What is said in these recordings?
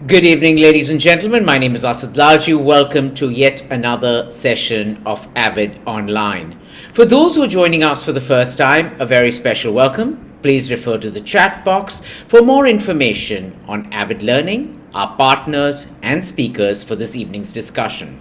Good evening, ladies and gentlemen. My name is Asad Lalji. Welcome to yet another session of Avid Online. For those who are joining us for the first time, a very special welcome. Please refer to the chat box for more information on Avid Learning, our partners, and speakers for this evening's discussion.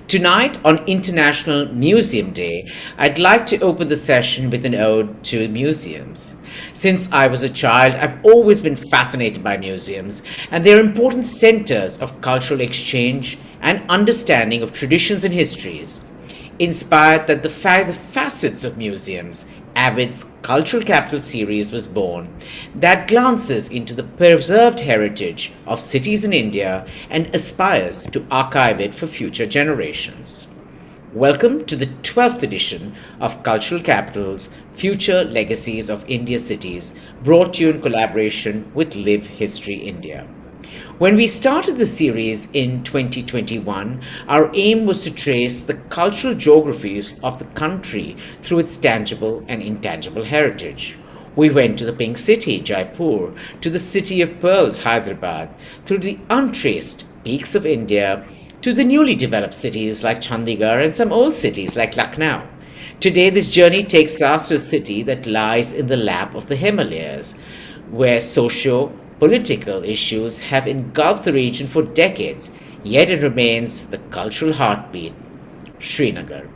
Tonight, on International Museum Day, I'd like to open the session with an ode to museums. Since I was a child, I've always been fascinated by museums, and they're important centers of cultural exchange and understanding of traditions and histories. Inspired that the facets of museums, Avid's Cultural Capital series was born, that glances into the preserved heritage of cities in India and aspires to archive it for future generations. Welcome to the 12th edition of Cultural Capital's Future Legacies of India Cities, brought to you in collaboration with Live History India. When we started the series in 2021, our aim was to trace the cultural geographies of the country through its tangible and intangible heritage. We went to the Pink City, Jaipur, to the City of Pearls, Hyderabad, through the untraced peaks of India, to the newly developed cities like Chandigarh and some old cities like Lucknow. Today, this journey takes us to a city that lies in the lap of the Himalayas, where socio political issues have engulfed the region for decades, yet it remains the cultural heartbeat, Srinagar.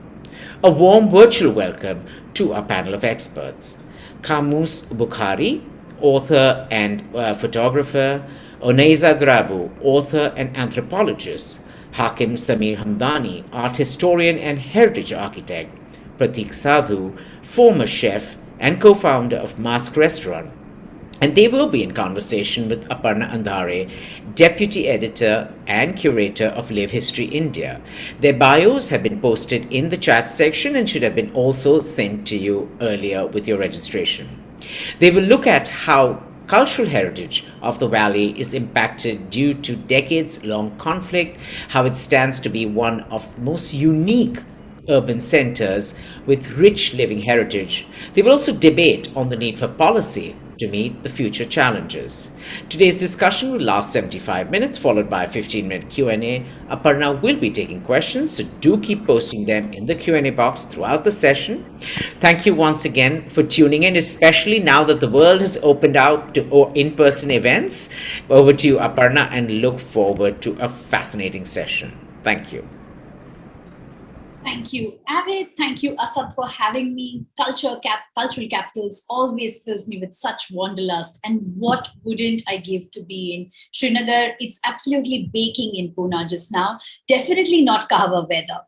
A warm virtual welcome to our panel of experts. Kamus Bukhari, author and photographer, Oneza Drabu, author and anthropologist, Hakim Samir Hamdani, art historian and heritage architect, Pratik Sadhu, former chef and co-founder of Mask Restaurant, and they will be in conversation with Aparna Andhare, Deputy Editor and Curator of Live History India. Their bios have been posted in the chat section and should have been also sent to you earlier with your registration. They will look at how cultural heritage of the valley is impacted due to decades-long conflict, how it stands to be one of the most unique urban centers with rich living heritage. They will also debate on the need for policy to meet the future challenges. Today's discussion will last 75 minutes, followed by a 15-minute Q&A. Aparna will be taking questions, so do keep posting them in the Q&A box throughout the session. Thank you once again for tuning in, especially now that the world has opened out to in-person events. Over to you, Aparna, and look forward to a fascinating session. Thank you. Thank you, Avid. Thank you, Asad, for having me. Cultural capitals always fills me with such wanderlust. And what wouldn't I give to be in Srinagar? It's absolutely baking in Pune just now. Definitely not Kahwa weather.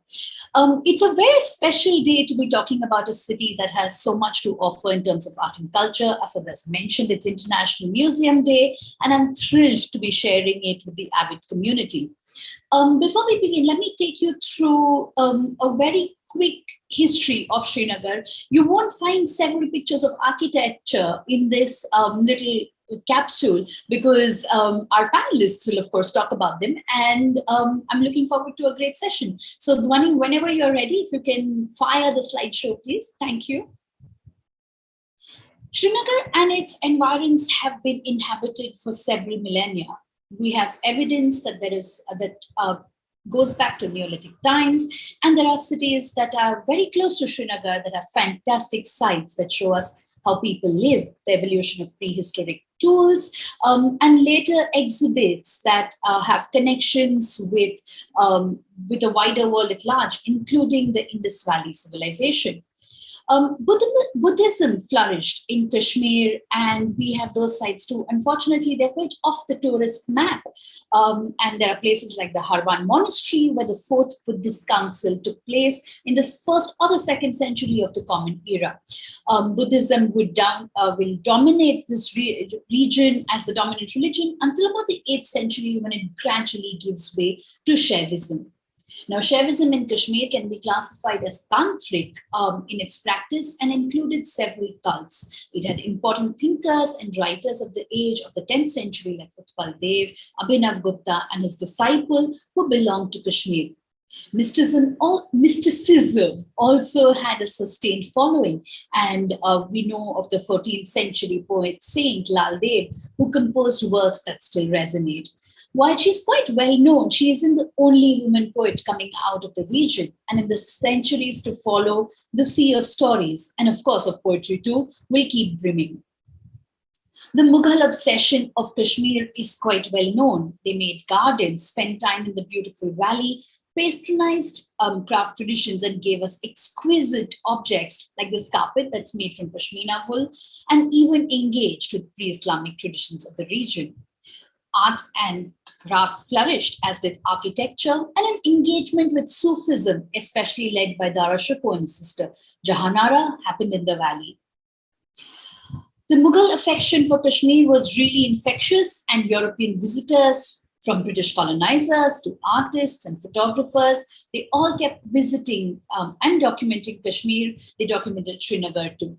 It's a very special day to be talking about a city that has so much to offer in terms of art and culture. Asad has mentioned it's International Museum Day, and I'm thrilled to be sharing it with the Avid community. Before we begin, let me take you through a very quick history of Srinagar. You won't find several pictures of architecture in this little capsule because our panelists will, of course, talk about them. And I'm looking forward to a great session. So, Dwani, whenever you're ready, if you can fire the slideshow, please. Thank you. Srinagar and its environs have been inhabited for several millennia. We have evidence that goes back to Neolithic times, and there are cities that are very close to Srinagar that are fantastic sites that show us how people live, the evolution of prehistoric tools, and later exhibits that have connections with the wider world at large, including the Indus Valley civilization. Buddhism flourished in Kashmir, and we have those sites too. Unfortunately, they're quite off the tourist map. And there are places like the Harwan Monastery, where the fourth Buddhist council took place in the first or the second century of the Common Era. Buddhism will dominate this region as the dominant religion until about the 8th century, when it gradually gives way to Shaivism. Now, Shaivism in Kashmir can be classified as tantric in its practice and included several cults. It had important thinkers and writers of the age of the 10th century like Utpal Dev, Abhinav Gupta, and his disciple who belonged to Kashmir. Mysticism also had a sustained following, and we know of the 14th century poet Saint Lal Dev, who composed works that still resonate. While she's quite well known, she isn't the only woman poet coming out of the region. And in the centuries to follow, the sea of stories, and of course of poetry too, will keep brimming. The Mughal obsession of Kashmir is quite well known. They made gardens, spent time in the beautiful valley, patronized craft traditions, and gave us exquisite objects like this carpet that's made from pashmina wool, and even engaged with pre-Islamic traditions of the region. Art and craft flourished, as did architecture, and an engagement with Sufism, especially led by Dara Shikoh and his sister Jahanara, happened in the valley. The Mughal affection for Kashmir was really infectious, and European visitors, from British colonizers to artists and photographers, they all kept visiting and documenting Kashmir. They documented Srinagar too.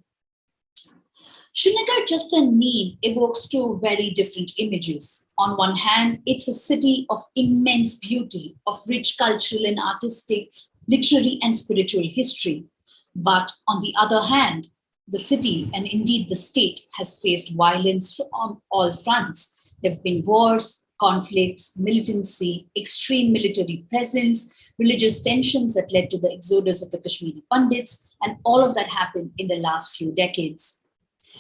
Srinagar, just the name, evokes two very different images. On one hand, it's a city of immense beauty, of rich cultural and artistic, literary and spiritual history. But on the other hand, the city, and indeed the state, has faced violence on all fronts. There have been wars, conflicts, militancy, extreme military presence, religious tensions that led to the exodus of the Kashmiri Pandits, and all of that happened in the last few decades.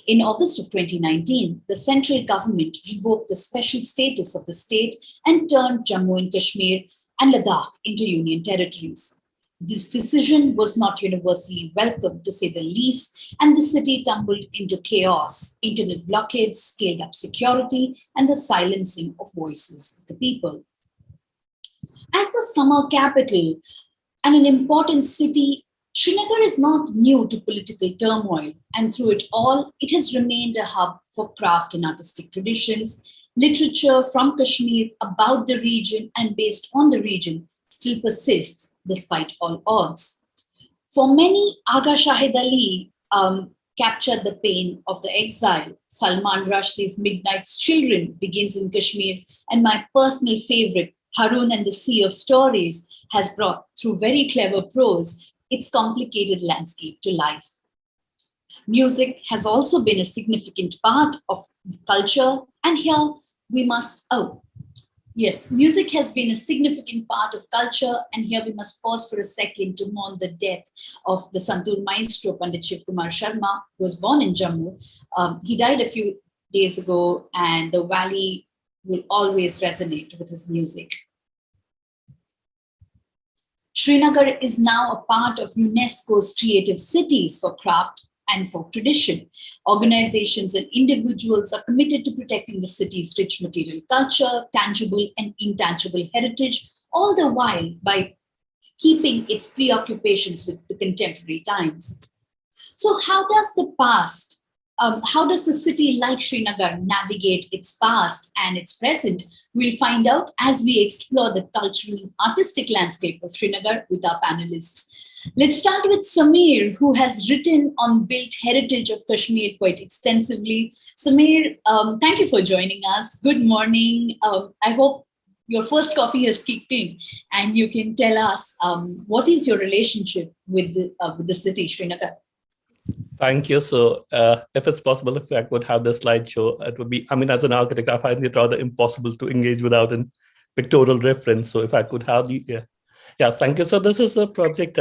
In August of 2019, the central government revoked the special status of the state and turned Jammu and Kashmir and Ladakh into union territories. This decision was not universally welcomed, to say the least, and the city tumbled into chaos, internet blockades, scaled up security, and the silencing of voices of the people. As the summer capital and an important city, Srinagar is not new to political turmoil, and through it all, it has remained a hub for craft and artistic traditions. Literature from Kashmir about the region and based on the region still persists despite all odds. For many, Aga Shahid Ali captured the pain of the exile. Salman Rushdie's Midnight's Children begins in Kashmir, and my personal favorite, Harun and the Sea of Stories, has brought, through very clever prose, its complicated landscape to life. Music has also been a significant part of culture, and here we must, yes, music has been a significant part of culture, and here we must pause for a second to mourn the death of the Santoor maestro, Pandit Shiv Kumar Sharma, who was born in Jammu. He died a few days ago, and the valley will always resonate with his music. Srinagar is now a part of UNESCO's Creative Cities for Craft and for Tradition. Organizations and individuals are committed to protecting the city's rich material culture, tangible and intangible heritage, all the while by keeping its preoccupations with the contemporary times. So how does the city like Srinagar navigate its past and its present? We'll find out as we explore the cultural and artistic landscape of Srinagar with our panelists. Let's start with Samir, who has written on built heritage of Kashmir quite extensively. Samir, thank you for joining us. Good morning. I hope your first coffee has kicked in, and you can tell us what is your relationship with the city, Srinagar. Thank you. So if it's possible, if I could have the slideshow, it would be, I mean, as an architect, I find it rather impossible to engage without a pictorial reference. So if I could have thank you. So this is a project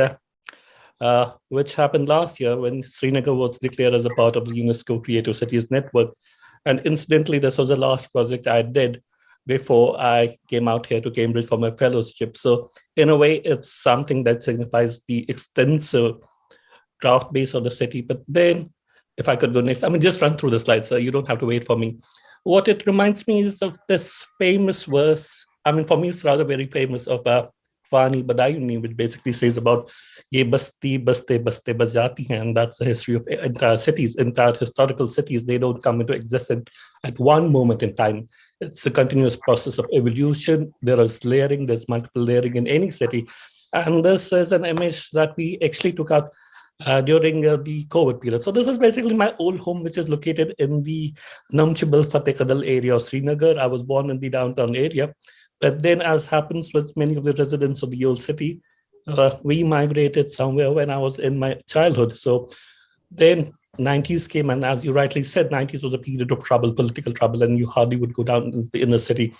which happened last year when Srinagar was declared as a part of the UNESCO Creative Cities Network. And incidentally, this was the last project I did before I came out here to Cambridge for my fellowship. So in a way, it's something that signifies the extensive craft base of the city. But then if I could go next, I mean, just run through the slides, so you don't have to wait for me. What it reminds me is of this famous verse. I mean, for me, it's rather very famous, of Fani Badayuni, which basically says about Ye basti, baste, baste, bajati hai. And that's the history of entire cities, entire historical cities. They don't come into existence at one moment in time. It's a continuous process of evolution. There is layering, there's multiple layering in any city. And this is an image that we actually took out during the COVID period. So this is basically my old home, which is located in the Namchibal Fatehkadal area of Srinagar. I was born in the downtown area. But then, as happens with many of the residents of the old city, we migrated somewhere when I was in my childhood. So then 90s came, and as you rightly said, 90s was a period of trouble, political trouble, and you hardly would go down in the inner city.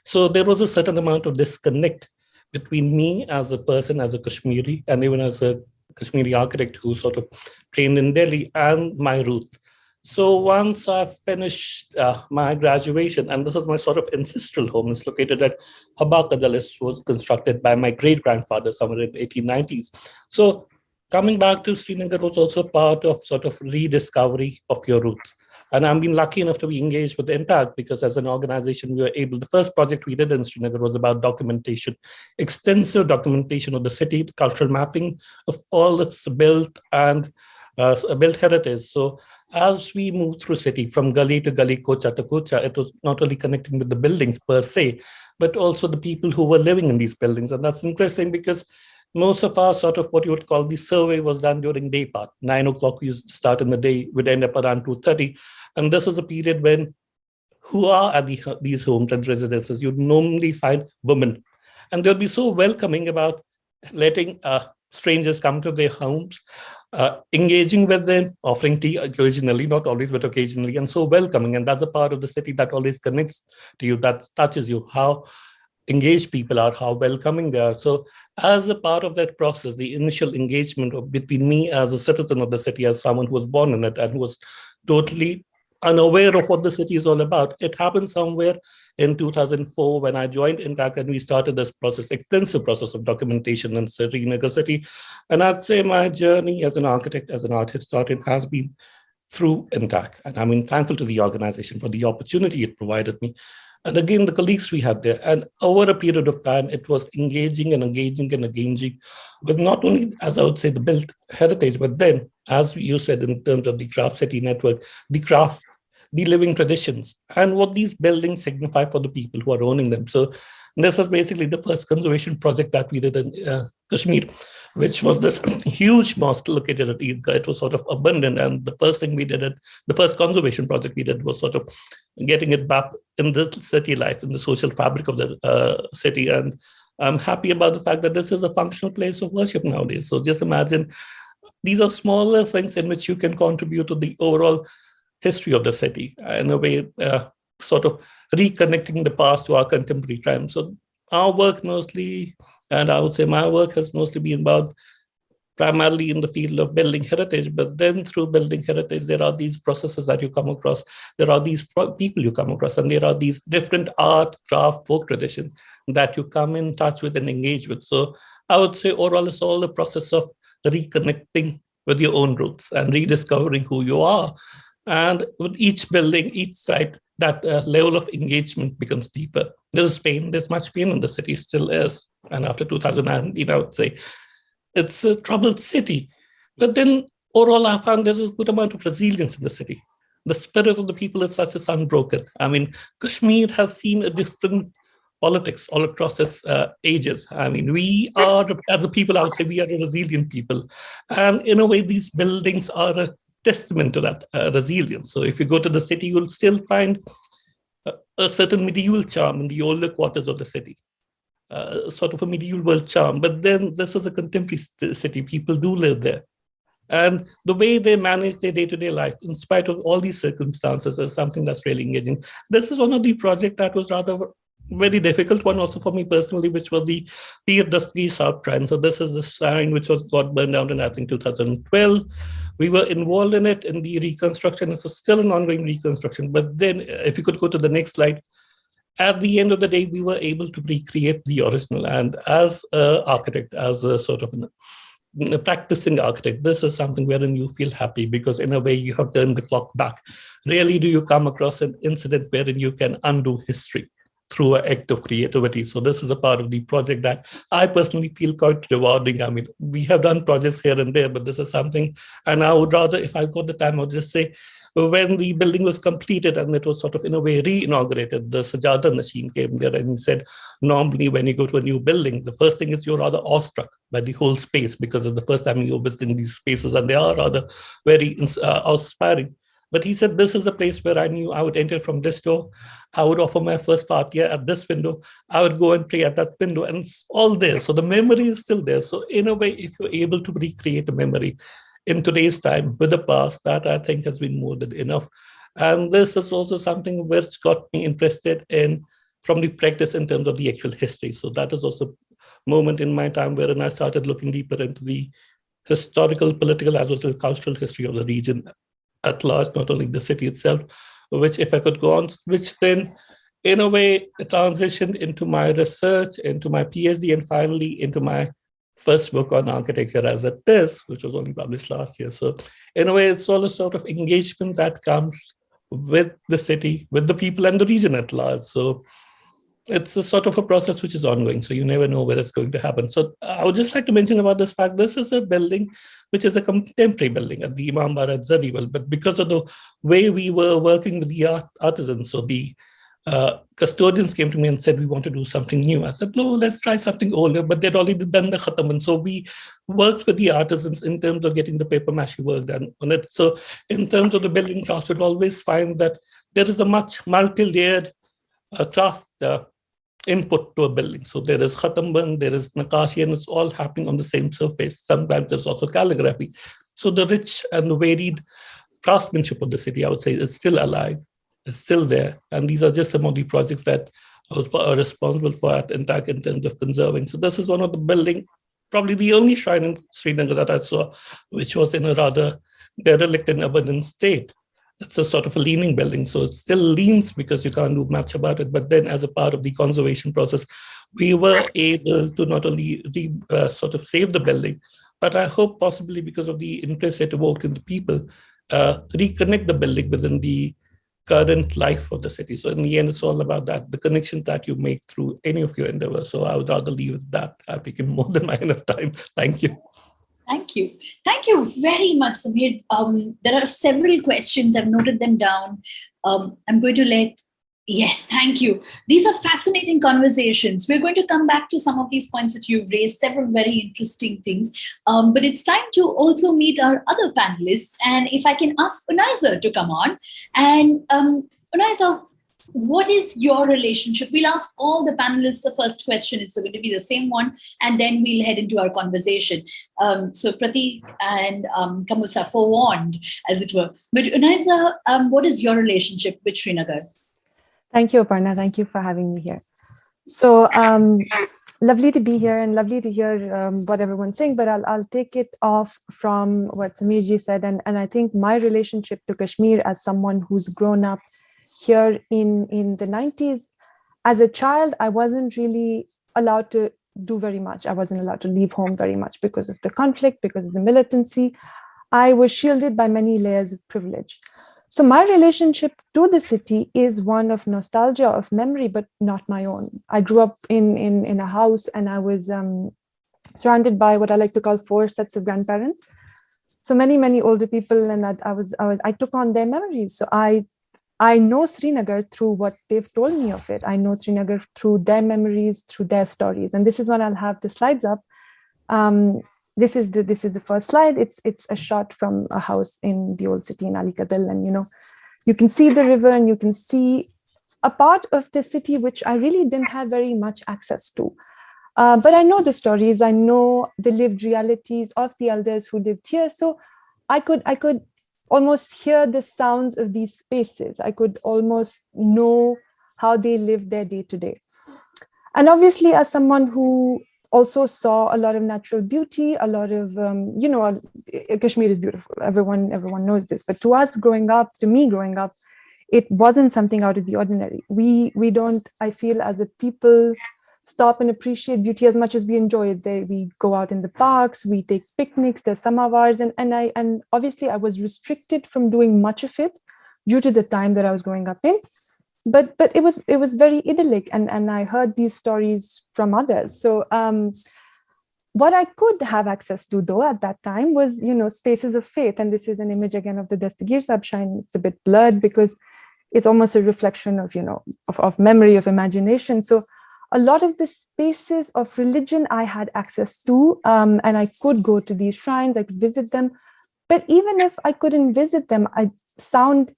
So there was a certain amount of disconnect between me as a person, as a Kashmiri, and even as a Kashmiri architect who sort of trained in Delhi, and my roots. So once I finished my graduation, and this is my sort of ancestral home, it's located at Habakadalis, was constructed by my great-grandfather somewhere in the 1890s. So coming back to Srinagar was also part of sort of rediscovery of your roots. And I've been lucky enough to be engaged with Intact because as an organization, we were able, the first project we did in Srinagar was about documentation, extensive documentation of the city, cultural mapping of all its built and built heritage. So as we moved through city from gully to gully, kocha to kocha, it was not only connecting with the buildings per se, but also the people who were living in these buildings. And that's interesting because most of our sort of what you would call the survey was done during day part. 9 o'clock we used to start in the day, would end up around 2:30. And this is a period when who are at these homes and residences, you'd normally find women. And they'll be so welcoming about letting strangers come to their homes, engaging with them, offering tea occasionally, not always, but occasionally, and so welcoming. And that's a part of the city that always connects to you, that touches you, how engaged people are, how welcoming they are. So as a part of that process, the initial engagement between me as a citizen of the city, as someone who was born in it and who was totally unaware of what the city is all about. It happened somewhere in 2004 when I joined Intact and we started this process, extensive process of documentation in Srinagar city. And I'd say my journey as an architect, as an art historian has been through Intact. And I'm thankful to the organization for the opportunity it provided me. And again, the colleagues we had there. And over a period of time, it was engaging and engaging and engaging with not only, as I would say, the built heritage, but then, as you said, in terms of the craft city network, the craft, the living traditions, and what these buildings signify for the people who are owning them. So this was basically the first conservation project that we did in Kashmir, which was this huge mosque located at Eidgah. It was sort of abundant. And the first thing we did, the first conservation project we did was sort of getting it back in the city life, in the social fabric of the city. And I'm happy about the fact that this is a functional place of worship nowadays. So just imagine, these are smaller things in which you can contribute to the overall history of the city, in a way, sort of reconnecting the past to our contemporary time. So our work mostly, and I would say my work has mostly been about primarily in the field of building heritage, but then through building heritage, there are these processes that you come across, there are these people you come across, and there are these different art, craft, folk traditions that you come in touch with and engage with. So I would say overall, it's all the process of reconnecting with your own roots and rediscovering who you are. And with each building, each site, that level of engagement becomes deeper. There's pain, there's much pain in the city, still is. And after 2019, I would say it's a troubled city. But then overall, I found there's a good amount of resilience in the city. The spirit of the people is such as unbroken. I mean, Kashmir has seen a different politics all across its ages. I mean, we are, as a people, I would say we are a resilient people. And in a way, these buildings are a testament to that resilience. So if you go to the city, you'll still find a certain medieval charm in the older quarters of the city, sort of a medieval charm. But then this is a contemporary city. People do live there. And the way they manage their day-to-day life, in spite of all these circumstances, is something that's really engaging. This is one of the projects that was rather very difficult one also for me personally, which was the Peer Dusty South Trend. So this is the sign which got burned down in, I think, 2012. We were involved in it in the reconstruction. It's still an ongoing reconstruction. But then if you could go to the next slide, at the end of the day, we were able to recreate the original. And as an architect, as a sort of a practicing architect, this is something wherein you feel happy because in a way you have turned the clock back. Rarely do you come across an incident wherein you can undo history through an act of creativity. So this is a part of the project that I personally feel quite rewarding. I mean, we have done projects here and there, but this is something, and I would rather, if I got the time, I would just say, when the building was completed and it was sort of in a way re-inaugurated, the Sajada machine came there and he said, normally when you go to a new building, the first thing is you're rather awestruck by the whole space because it's the first time you're visiting these spaces and they are rather very inspiring. But he said, this is a place where I knew I would enter from this door. I would offer my first party at this window. I would go and play at that window, and it's all there. So the memory is still there. So in a way, if you're able to recreate a memory in today's time with the past, that I think has been more than enough. And this is also something which got me interested in from the practice in terms of the actual history. So that is also a moment in my time wherein I started looking deeper into the historical, political, as well as cultural history of the region at large, not only the city itself, which, if I could go on, which then in a way transitioned into my research, into my PhD, and finally into my first book on architecture as it is, which was only published last year. So in a way, it's all a sort of engagement that comes with the city, with the people and the region at large. So it's a sort of a process which is ongoing. So you never know where it's going to happen. So I would just like to mention about this fact, this is a building which is a contemporary building at the Imam Bara Zariwal, but because of the way we were working with the artisans, so the custodians came to me and said, we want to do something new. I said, no, let's try something older, but they'd already done the khatam. And so we worked with the artisans in terms of getting the paper mache work done on it. So in terms of the building craft, you'll always find that there is a much multi-layered craft input to a building. So there is khatamban, there is Nakaish, and it's all happening on the same surface. Sometimes there's also calligraphy. So the rich and varied craftsmanship of the city, I would say, is still alive. Is still there. And these are just some of the projects that I was responsible for at Intact in terms of conserving. So this is one of the building, probably the only shrine in Srinagar that I saw, which was in a rather derelict and abandoned state. It's a sort of a leaning building. So it still leans because you can't do much about it. But then as a part of the conservation process, we were able to not only sort of save the building, but I hope possibly because of the interest it evoked in the people, reconnect the building within the current life of the city. So in the end, it's all about that, the connections that you make through any of your endeavors. So I would rather leave with that. I've taken more than my enough time. Thank you. Thank you. Thank you very much, Samir. There are several questions. I've noted them down. I'm going to yes, thank you. These are fascinating conversations. We're going to come back to some of these points that you've raised, several very interesting things. But it's time to also meet our other panelists. And if I can ask Unaiza to come on. And Unaiza, what is your relationship? We'll ask all the panelists the first question. It's going to be the same one. And then we'll head into our conversation. So Pratik and Kamusa forewarned, as it were. But Unaiza, what is your relationship with Srinagar? Thank you, Aparna. Thank you for having me here. So lovely to be here and lovely to hear what everyone's saying, but I'll take it off from what Samirji said. And I think my relationship to Kashmir as someone who's grown up here in the 90s, as a child, I wasn't really allowed to do very much. I wasn't allowed to leave home very much because of the conflict, because of the militancy. I was shielded by many layers of privilege. So my relationship to the city is one of nostalgia, of memory, but not my own. I grew up in a house and I was surrounded by what I like to call 4 sets of grandparents. So many older people, and I took on their memories. So I know Srinagar through what they've told me of it. I know Srinagar through their memories, through their stories. And this is when I'll have the slides up. This is the first slide. It's a shot from a house in the old city in Ali Kadal, and you can see the river and you can see a part of the city which I really didn't have very much access to. But I know the stories. I know the lived realities of the elders who lived here. So I could almost hear the sounds of these spaces. I could almost know how they lived their day to day. And obviously, as someone who also saw a lot of natural beauty, a lot of, Kashmir is beautiful. Everyone knows this. But to me growing up, it wasn't something out of the ordinary. We don't, I feel, as a people, stop and appreciate beauty as much as we enjoy it. We go out in the parks, we take picnics, there's samavars, and obviously I was restricted from doing much of it due to the time that I was growing up in. But it was very idyllic, and I heard these stories from others. So what I could have access to, though, at that time was, spaces of faith. And this is an image again of the Dastagir Sahib shrine. It's a bit blurred because it's almost a reflection of, of memory, of imagination. So a lot of the spaces of religion I had access to, and I could go to these shrines, I could visit them. But even if I couldn't visit them, sound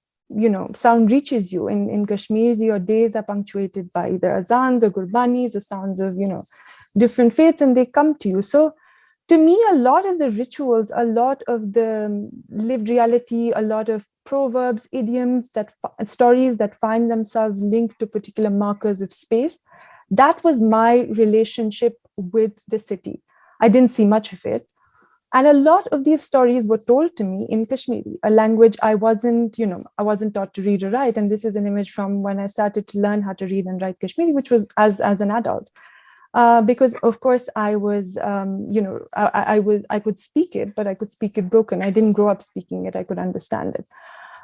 reaches you. In Kashmir, your days are punctuated by either azans or gurbanis or sounds of, different faiths, and they come to you. So to me, a lot of the rituals, a lot of the lived reality, a lot of proverbs, idioms, stories that find themselves linked to particular markers of space, that was my relationship with the city. I didn't see much of it. And a lot of these stories were told to me in Kashmiri, a language I wasn't taught to read or write. And this is an image from when I started to learn how to read and write Kashmiri, which was as an adult. Because of course I was, I could speak it, but I could speak it broken. I didn't grow up speaking it. I could understand it.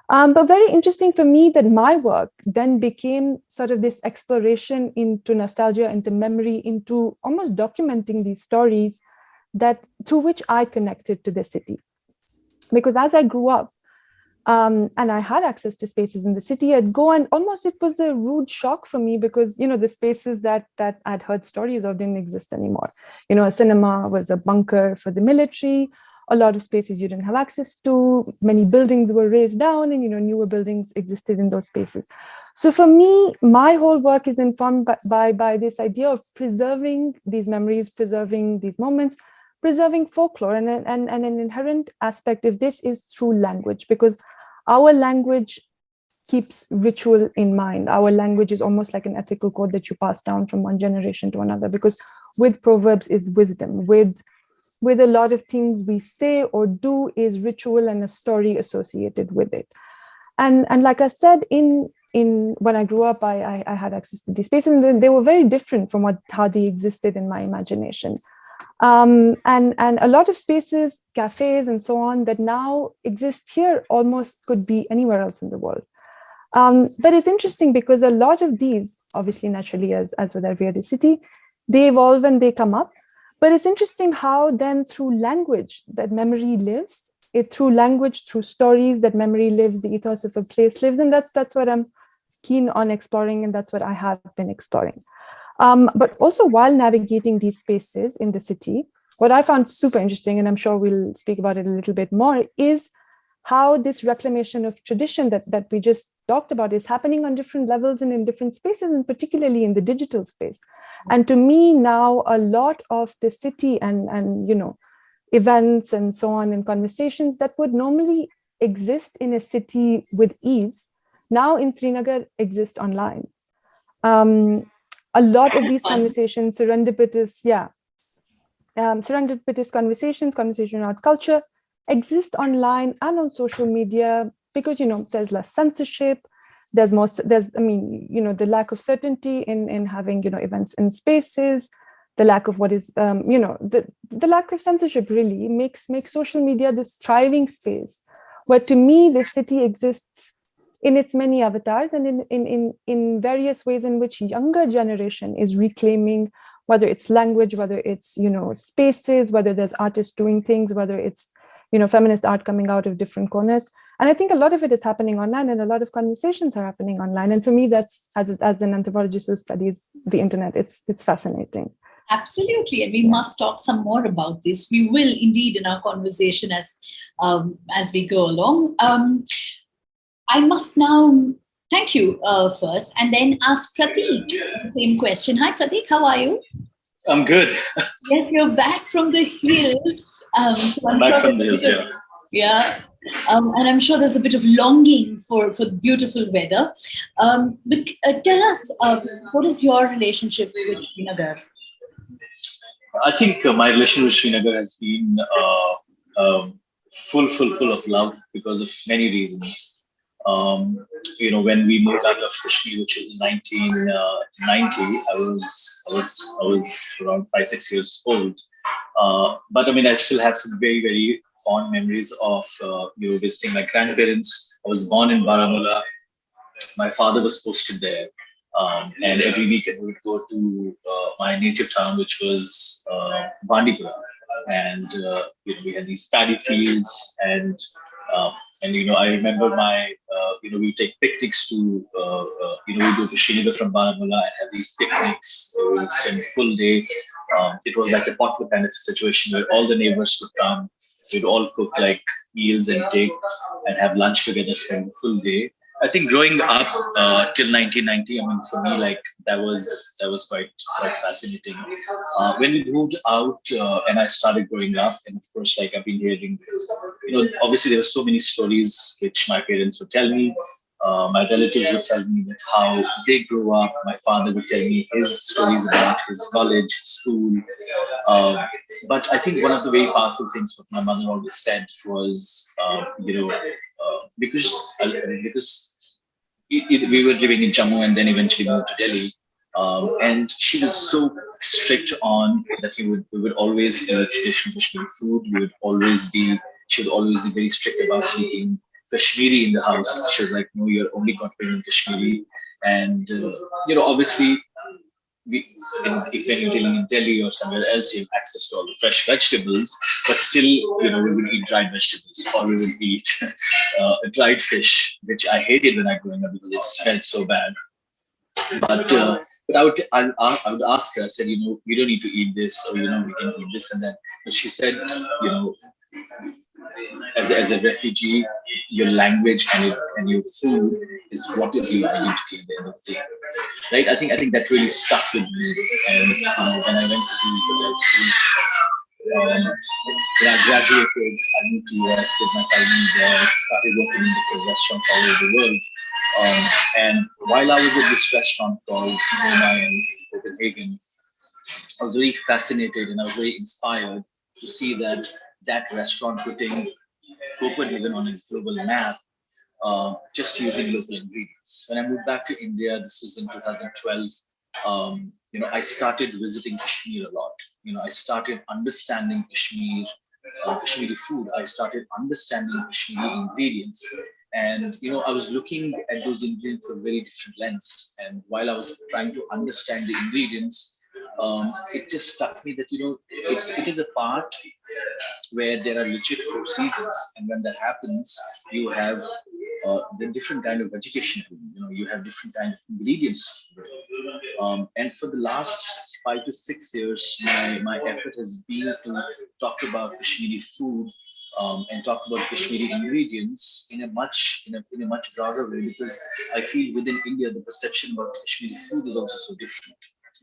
But very interesting for me that my work then became sort of this exploration into nostalgia, into memory, into almost documenting these stories through which I connected to the city. Because as I grew up, and I had access to spaces in the city, I'd go, and almost it was a rude shock for me because, the spaces that I'd heard stories of didn't exist anymore. A cinema was a bunker for the military. A lot of spaces you didn't have access to. Many buildings were razed down, and, newer buildings existed in those spaces. So for me, my whole work is informed by this idea of preserving these memories, preserving these moments, preserving folklore, and an inherent aspect of this is through language, because our language keeps ritual in mind. Our language is almost like an ethical code that you pass down from one generation to another, because with proverbs is wisdom, with a lot of things we say or do is ritual and a story associated with it. And like I said, in when I grew up, I had access to these spaces, and they were very different from how they existed in my imagination. And a lot of spaces, cafes, and so on that now exist here almost could be anywhere else in the world. But it's interesting because a lot of these, obviously, naturally, as with every other city, they evolve and they come up. But it's interesting how then through language that memory lives, through language, through stories that memory lives, the ethos of a place lives. And that's what I'm keen on exploring, and that's what I have been exploring. But also while navigating these spaces in the city, what I found super interesting, and I'm sure we'll speak about it a little bit more, is how this reclamation of tradition that we just talked about is happening on different levels and in different spaces, and particularly in the digital space. And to me now, a lot of the city and events and so on, and conversations that would normally exist in a city with ease, now in Srinagar exist online. A lot of these conversations, serendipitous conversation about culture, exist online and on social media because there's less censorship. The lack of certainty in having events in spaces, the lack of the lack of censorship really makes social media this thriving space where, to me, the city exists in its many avatars and in various ways in which younger generation is reclaiming, whether it's language, whether it's spaces, whether there's artists doing things, whether it's feminist art coming out of different corners. And I think a lot of it is happening online, and a lot of conversations are happening online. And for me, that's, as an anthropologist who studies the internet, it's fascinating. Absolutely, and we must talk some more about this. We will indeed in our conversation as we go along. I must now thank you first, and then ask Prateek the same question. Hi, Prateek, how are you? I'm good. Yes, you're back from the hills. So I'm back from the hills, yeah. Yeah. And I'm sure there's a bit of longing for beautiful weather. But tell us, what is your relationship with Srinagar? I think my relationship with Srinagar has been full of love because of many reasons. When we moved out of Kashmir, which was in 1990, I was around 5-6 years old. But I still have some very, very fond memories of visiting my grandparents. I was born in Baramulla. My father was posted there, and every weekend we would go to my native town, which was Bandipura, and we had these paddy fields and I remember we would take picnics to, we go to Srinagar from Baramulla and have these picnics. We would spend full day. It was like a potluck kind of a situation where all the neighbors would come. We'd all cook like meals and take and have lunch together, spend the full day. I think growing up till 1990, I mean, for me, like that was quite fascinating. When we moved out and I started growing up, and of course, like I've been hearing, obviously there were so many stories which my parents would tell me. My relatives would tell me that how they grew up. My father would tell me his stories about his college, school. Um, but I think one of the very powerful things what my mother always said was, because we were living in Jammu and then eventually moved to Delhi. And she was so strict on that we would always eat traditional Kashmiri food. She would always be very strict about speaking Kashmiri in the house. She was like, no, you're only going to in Kashmiri. And, obviously, if when you're dealing in Delhi or somewhere else, you have access to all the fresh vegetables, but still, we would eat dried vegetables or we would eat dried fish, which I hated when I was growing up because it smelled so bad. But I would ask her. I said, we don't need to eat this, or we can eat this and that. But she said, as a refugee, your language and your food is what is your identity at the end of the day, right? I think that really stuck with me. And when I went to the school, when I graduated, I moved to US, did my timing there, started working in different restaurants all over the world. And while I was at this restaurant called Nagma in Copenhagen, I was very fascinated and I was very inspired to see that restaurant putting Copenhagen on a global map, just using local ingredients. When I moved back to India, this was in 2012. I started visiting Kashmir a lot. I started understanding Kashmiri food. I started understanding Kashmiri ingredients. And I was looking at those ingredients from a very different lens. And while I was trying to understand the ingredients, it just struck me that it is a part where there are legit four seasons, and when that happens, you have the different kind of vegetation. You have different kind of ingredients. And for the last 5 to 6 years, my effort has been to talk about Kashmiri food and talk about Kashmiri ingredients in a much broader way, because I feel within India the perception about Kashmiri food is also so different.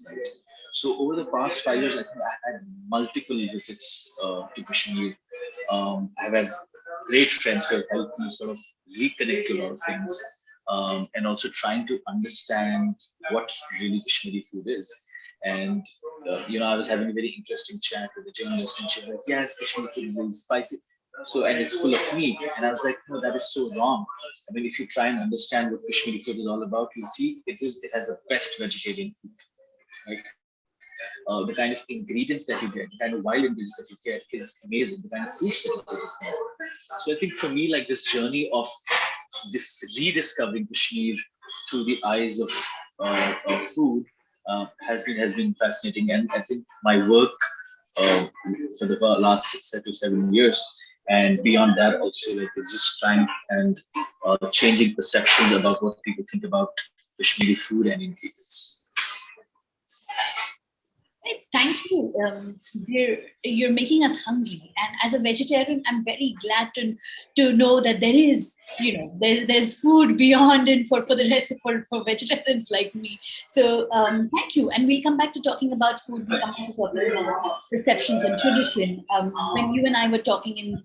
Right? So over the past 5 years, I think I've had multiple visits to Kashmir. I've had great friends who have helped me sort of reconnect to a lot of things, and also trying to understand what really Kashmiri food is. And I was having a very interesting chat with the journalist, and she was like, "Yes, Kashmiri food is really spicy." So, and it's full of meat. And I was like, no, that is so wrong. I mean, if you try and understand what Kashmiri food is all about, you'll see it has the best vegetarian food, right? The kind of ingredients that you get, the kind of wild ingredients that you get is amazing. The kind of fruits that you get is amazing. So I think for me, like this journey of this rediscovering Kashmir through the eyes of food has been fascinating. And I think my work for the last 6 to 7 years and beyond that also, like, is just trying and changing perceptions about what people think about Kashmiri food and ingredients. Thank you. You're making us hungry, and as a vegetarian, I'm very glad to know that there is, there's food beyond and for the rest for vegetarians like me. So thank you, and we'll come back to talking about food. We'll come back to talking about perceptions and tradition. When you and I were talking in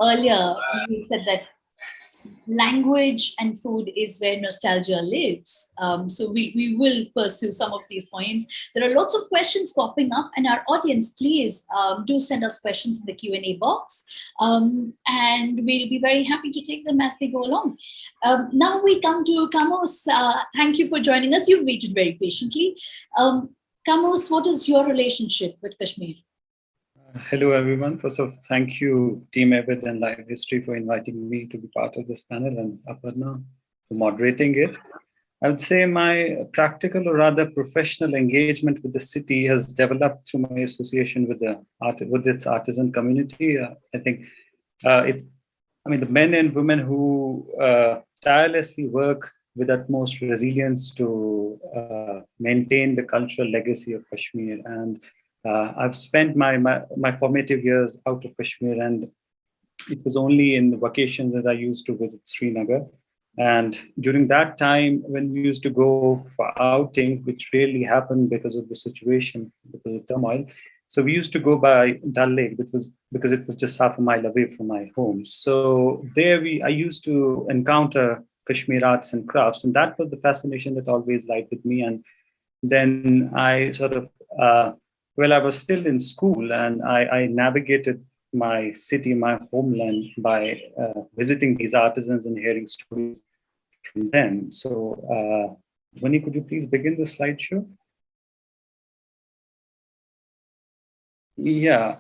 earlier, you said that language and food is where nostalgia lives. So we will pursue some of these points. There are lots of questions popping up, and our audience, please do send us questions in the Q&A box, and we'll be very happy to take them as we go along. Now we come to Kamus. Thank you for joining us. You've waited very patiently. Kamus, what is your relationship with Kashmir? Hello, everyone. First of all, thank you, Team Avid and Live History, for inviting me to be part of this panel, and Aparna for moderating it. I would say my practical, or rather professional, engagement with the city has developed through my association with its artisan community. I think the men and women who tirelessly work with utmost resilience to maintain the cultural legacy of Kashmir. And I've spent my formative years out of Kashmir, and it was only in the vacations that I used to visit Srinagar. And during that time, when we used to go for outing, which rarely happened because of the situation, because of turmoil, so we used to go by Dal Lake, because it was just half a mile away from my home. So there I used to encounter Kashmir arts and crafts, and that was the fascination that always lied with me. And then I sort of, I was still in school, and I navigated my city, my homeland, by visiting these artisans and hearing stories from them. So, Dhwani, could you please begin the slideshow? Yeah.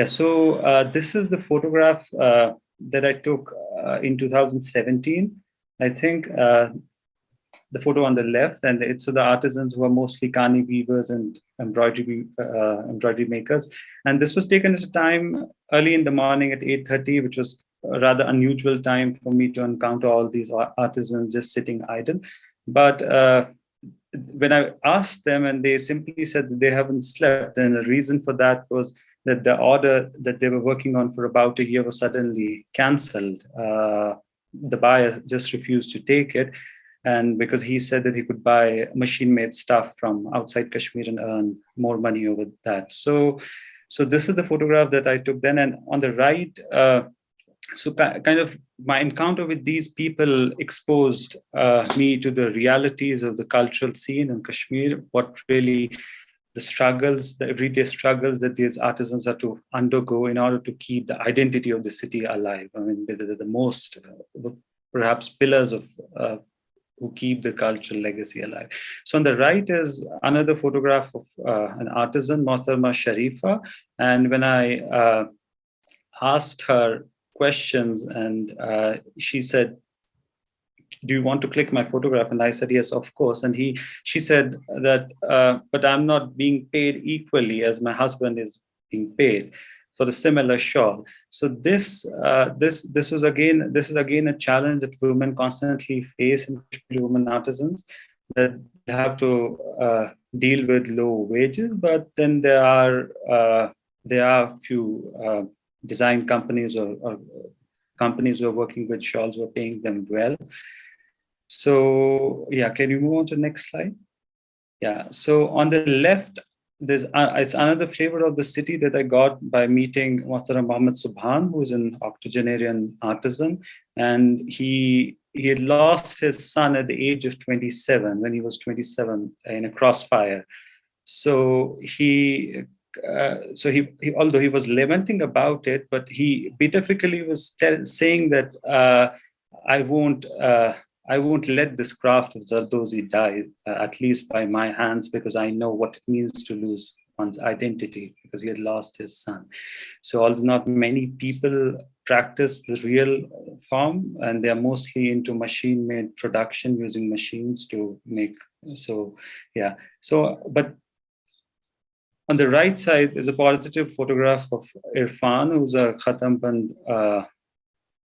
So this is the photograph that I took in 2017. I think the photo on the left, and it's so the artisans who are mostly kani weavers and embroidery makers. And this was taken at a time early in the morning at 8:30, which was a rather unusual time for me to encounter all these artisans just sitting idle. But when I asked them, and they simply said that they haven't slept, and the reason for that was that the order that they were working on for about a year was suddenly cancelled. The buyer just refused to take it, and because he said that he could buy machine-made stuff from outside Kashmir and earn more money over that. So this is the photograph that I took then, and on the right, so kind of my encounter with these people exposed me to the realities of the cultural scene in Kashmir, what really the struggles, the everyday struggles that these artisans have to undergo in order to keep the identity of the city alive. I mean, the most perhaps pillars of who keep the cultural legacy alive. So on the right is another photograph of an artisan, Mohtarma Sharifa. And when I asked her questions, and she said, "Do you want to click my photograph?" And I said, "Yes, of course." And she said that, "But I'm not being paid equally as my husband is being paid for the similar shawl." So this is again a challenge that women constantly face in Kashmiri women artisans, that they have to deal with low wages. But then there are few design companies or companies who are working with shawls who are paying them well. So yeah, can you move on to the next slide? Yeah, so on the left, there's it's another flavor of the city that I got by meeting Mohtaram Mohammed Subhan, who's an octogenarian artisan, and he had lost his son at the age of 27, when he was 27, in a crossfire. So he although he was lamenting about it, but he metaphorically was saying that I won't let this craft of Zardozi die, at least by my hands, because I know what it means to lose one's identity, because he had lost his son. So although not many people practice the real form, and they are mostly into machine-made production using machines to make. So yeah. So but on the right side is a positive photograph of Irfan, who's a Khatamband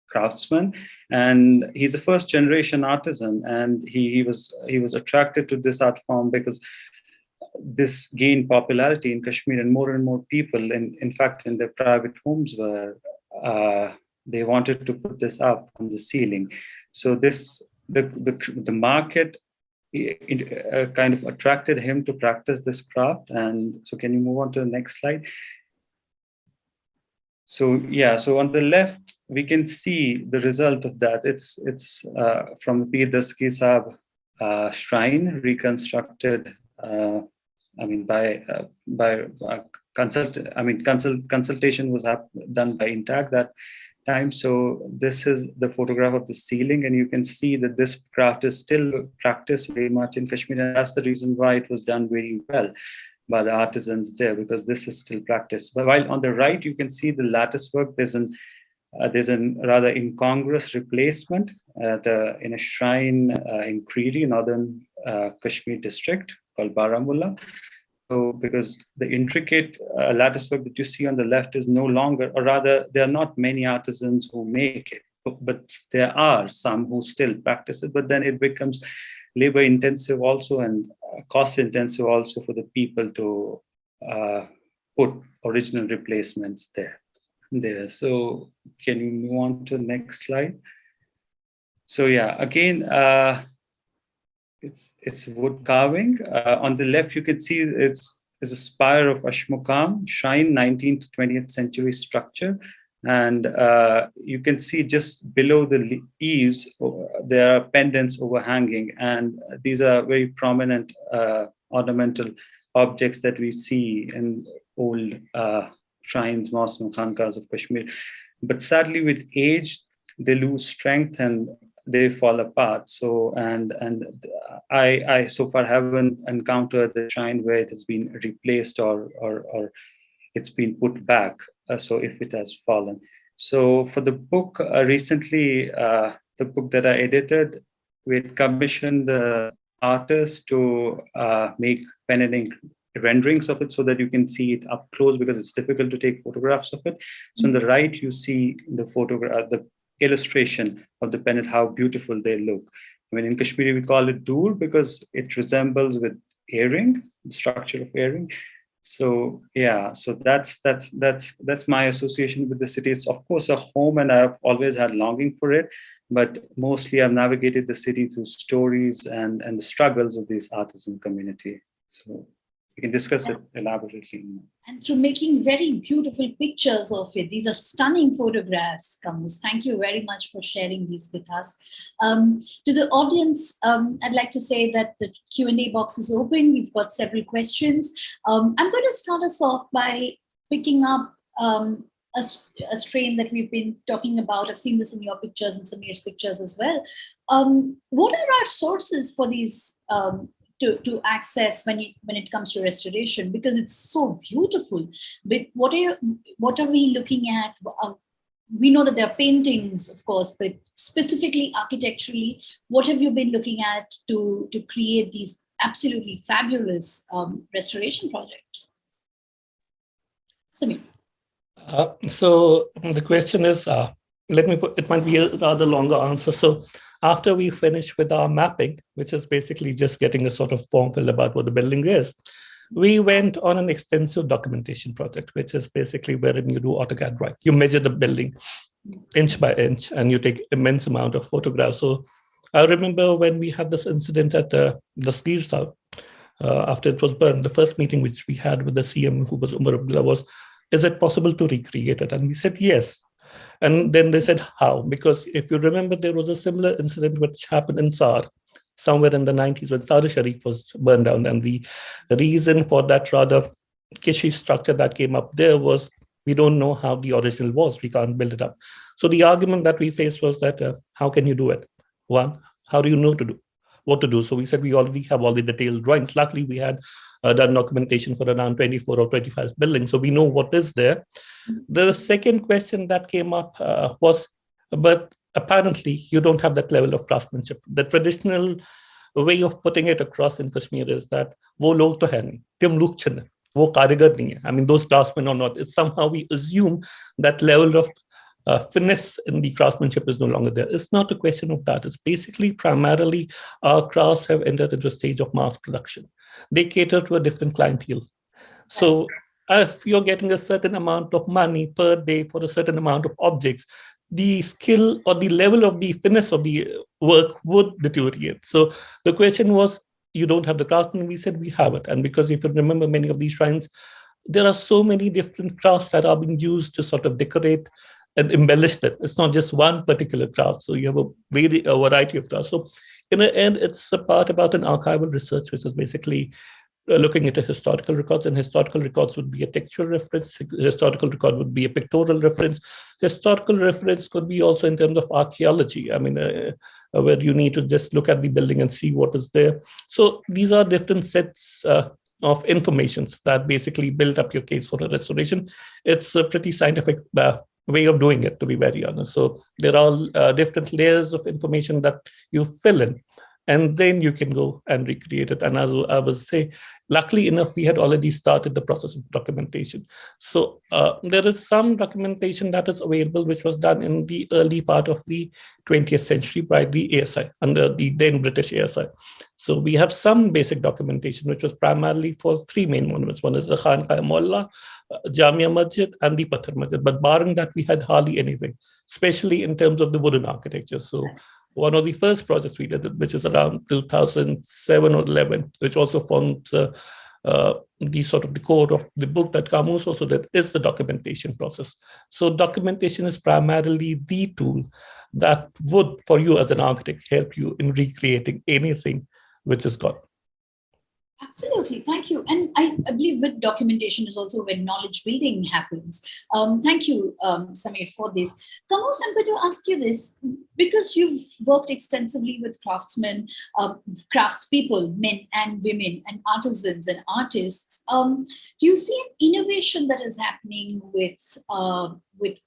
craftsman, and he's a first generation artisan, and he was attracted to this art form because this gained popularity in Kashmir, and more people, in fact, in their private homes, were they wanted to put this up on the ceiling. So the market kind of attracted him to practice this craft. And so can you move on to the next slide? So yeah, so on the left, we can see the result of that. It's from the Pir Daski Sahib shrine, reconstructed, consultation was done by Intact that time. So this is the photograph of the ceiling, and you can see that this craft is still practiced very much in Kashmir, and that's the reason why it was done very well by the artisans there, because this is still practiced. But while on the right, you can see the lattice work, there's a rather incongruous replacement in a shrine in Creedy, northern Kashmir district called Baramulla. So because the intricate lattice work that you see on the left is no longer, or rather, there are not many artisans who make it, but there are some who still practice it, but then it becomes labor intensive also, and cost intensive also for the people to put original replacements there. So can you move on to the next slide? So yeah, again, it's wood carving. On the left, you can see it's a spire of Ashmukam shrine, 19th to 20th century structure. And you can see just below the eaves, there are pendants overhanging. And these are very prominent ornamental objects that we see in old shrines, mosques, and khankas of Kashmir. But sadly, with age, they lose strength and they fall apart. So, and I so far haven't encountered the shrine where it has been replaced or it's been put back. So if it has fallen. So for the book, recently, the book that I edited, we had commissioned the artist to make pen and ink renderings of it so that you can see it up close, because it's difficult to take photographs of it. So on the right, you see the photograph, the illustration of the pen and how beautiful they look. I mean, in Kashmiri, we call it dur because it resembles with earring, the structure of earring. So yeah, so that's my association with the city. It's of course a home, and I've always had longing for it. But mostly, I've navigated the city through stories and the struggles of this artisan community. So we can discuss it elaborately. And through making very beautiful pictures of it. These are stunning photographs, Kamus. Thank you very much for sharing these with us. To the audience, I'd like to say that the Q&A box is open. We've got several questions. I'm going to start us off by picking up a strain that we've been talking about. I've seen this in your pictures and Samir's pictures as well. What are our sources for these to access when it comes to restoration, because it's so beautiful? But what are we looking at? We know that there are paintings, of course, but specifically architecturally, what have you been looking at to create these absolutely fabulous restoration projects? Samir. So the question is, it might be a rather longer answer. So after we finish with our mapping, which is basically just getting a sort of form filled about what the building is, we went on an extensive documentation project, which is basically wherein you do AutoCAD drawing. You measure the building inch by inch, and you take immense amount of photographs. So I remember when we had this incident at the Spear South, after it was burned, the first meeting which we had with the CM, who was Umar Abdullah, was, is it possible to recreate it? And we said, yes. And then they said, how? Because if you remember, there was a similar incident which happened in Sar, somewhere in the 90s, when Sar Sharif was burned down. And the reason for that rather kishy structure that came up there was, we don't know how the original was. We can't build it up. So the argument that we faced was that, how can you do it? One, how do you know what to do? So we said, we already have all the detailed drawings. Luckily, we had done documentation for around 24 or 25 buildings. So we know what is there. The second question that came up was, but apparently you don't have that level of craftsmanship. The traditional way of putting it across in Kashmir is that wo log to hai nahi, tum log chhin hai, wo karigar nahi hai. I mean, those craftsmen or not, it's somehow we assume that level of finesse in the craftsmanship is no longer there. It's not a question of that. It's basically primarily our crafts have entered into a stage of mass production. They cater to a different clientele. So if you're getting a certain amount of money per day for a certain amount of objects, the skill or the level of the finesse of the work would deteriorate. So the question was, you don't have the craftsmen? We said we have it. And because if you remember many of these shrines, there are so many different crafts that are being used to sort of decorate and embellish them. It's not just one particular craft. So you have a variety of crafts. So in the end, it's a part about an archival research, which is basically looking at historical records, and historical records would be a textual reference. Historical record would be a pictorial reference. Historical reference could be also in terms of archaeology. I mean, where you need to just look at the building and see what is there. So these are different sets of information that basically build up your case for a restoration. It's a pretty scientific way of doing it, to be very honest. So there are different layers of information that you fill in, and then you can go and recreate it. And as I was saying, luckily enough, we had already started the process of documentation. So there is some documentation that is available, which was done in the early part of the 20th century by the ASI, under the then British ASI. So we have some basic documentation, which was primarily for three main monuments. One is the Khanqa Molla, Jamia Masjid, and the Pathar Masjid. But barring that, we had hardly anything, especially in terms of the wooden architecture. So one of the first projects we did, which is around 2007 or 11, which also forms the sort of the core of the book that Kamus also did, is the documentation process. So documentation is primarily the tool that would, for you as an architect, help you in recreating anything which is gone. Absolutely, thank you. And I believe with documentation is also where knowledge building happens. Thank you, Samir, for this. Kamus, I'm going to ask you this, because you've worked extensively with craftsmen, craftspeople, men and women, and artisans and artists. Do you see an innovation that is happening with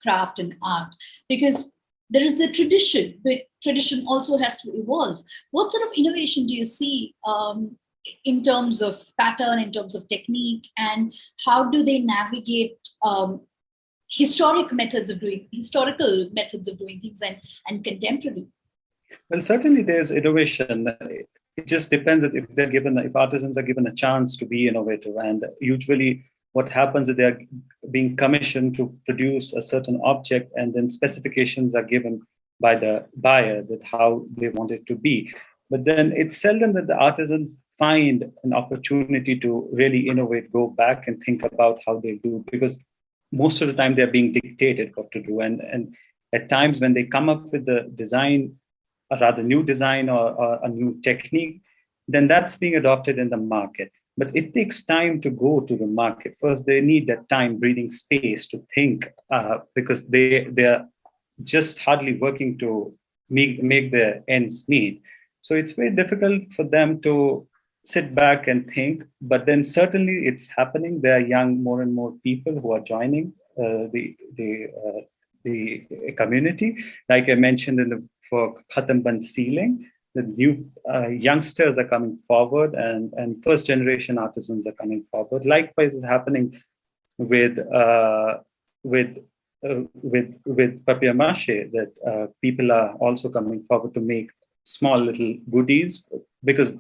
craft and art? Because there is the tradition, but tradition also has to evolve. What sort of innovation do you see in terms of pattern, in terms of technique, and how do they navigate historical methods of doing things and contemporary? Well, certainly there's innovation. It just depends if artisans are given a chance to be innovative. And usually what happens is they're being commissioned to produce a certain object, and then specifications are given by the buyer that how they want it to be. But then it's seldom that the artisans find an opportunity to really innovate, go back and think about how they do, because most of the time they're being dictated what to do. And at times when they come up with the design, a rather new design or a new technique, then that's being adopted in the market. But it takes time to go to the market. First, they need that time, breathing space to think, because they're just hardly working to make their ends meet. So it's very difficult for them to sit back and think, but then certainly it's happening. There are more and more people who are joining the community. Like I mentioned for Khatam Band ceiling, the new youngsters are coming forward, and first generation artisans are coming forward. Likewise is happening with papier-mâché, that people are also coming forward to make small little goodies, because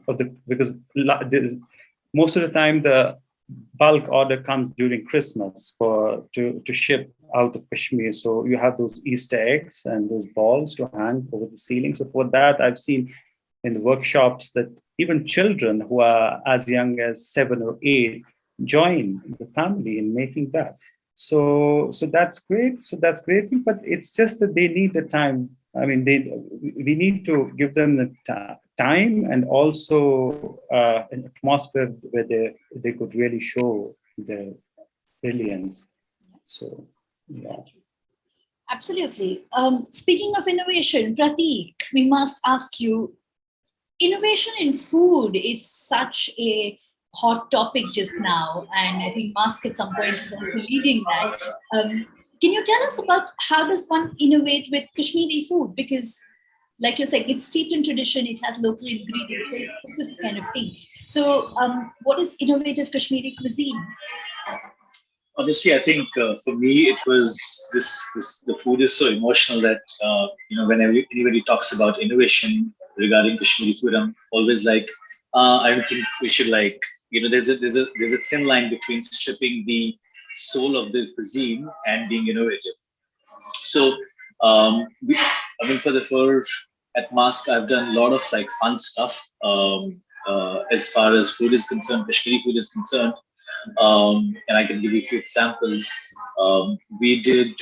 most of the time the bulk order comes during Christmas to ship out of Kashmir. So you have those Easter eggs and those balls to hang over the ceiling. So for that, I've seen in the workshops that even children who are as young as 7 or 8 join the family in making that. So that's great. But it's just that they need the time. I mean, we need to give them the time, and also an atmosphere where they could really show their brilliance. So, yeah. Absolutely. Speaking of innovation, Prateek, we must ask you, innovation in food is such a hot topic just now, and I think Musk at some point is also leading that. Can you tell us about how does one innovate with Kashmiri food? Because, like you're saying, it's steeped in tradition, it has local ingredients, very specific kind of thing. So what is innovative Kashmiri cuisine? Honestly, I think for me, it was the food is so emotional that, whenever anybody talks about innovation regarding Kashmiri food, I'm always like, I don't think we should there's a thin line between stripping the soul of the cuisine and being innovative. So, at Mask, I've done a lot of fun stuff as far as food is concerned, Kashmiri food is concerned. And I can give you a few examples. We did,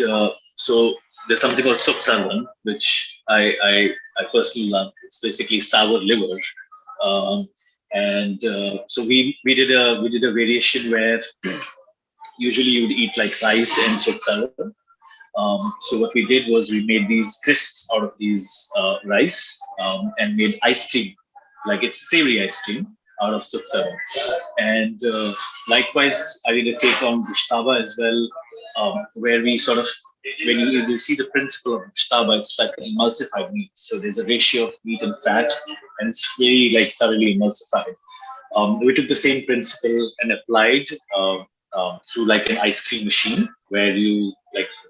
so there's something called Suk Sarvan, which I personally love. It's basically sour liver. So we did a variation where usually you would eat rice and Suk Sarvan. So what we did was we made these crisps out of these rice and made ice cream, it's savory ice cream out of Suk Sarvan. And likewise, I did a take on Gushtaba as well, where we sort of, when you see the principle of Gushtaba, it's like an emulsified meat. So there's a ratio of meat and fat, and it's very thoroughly emulsified. We took the same principle and applied through an ice cream machine, where you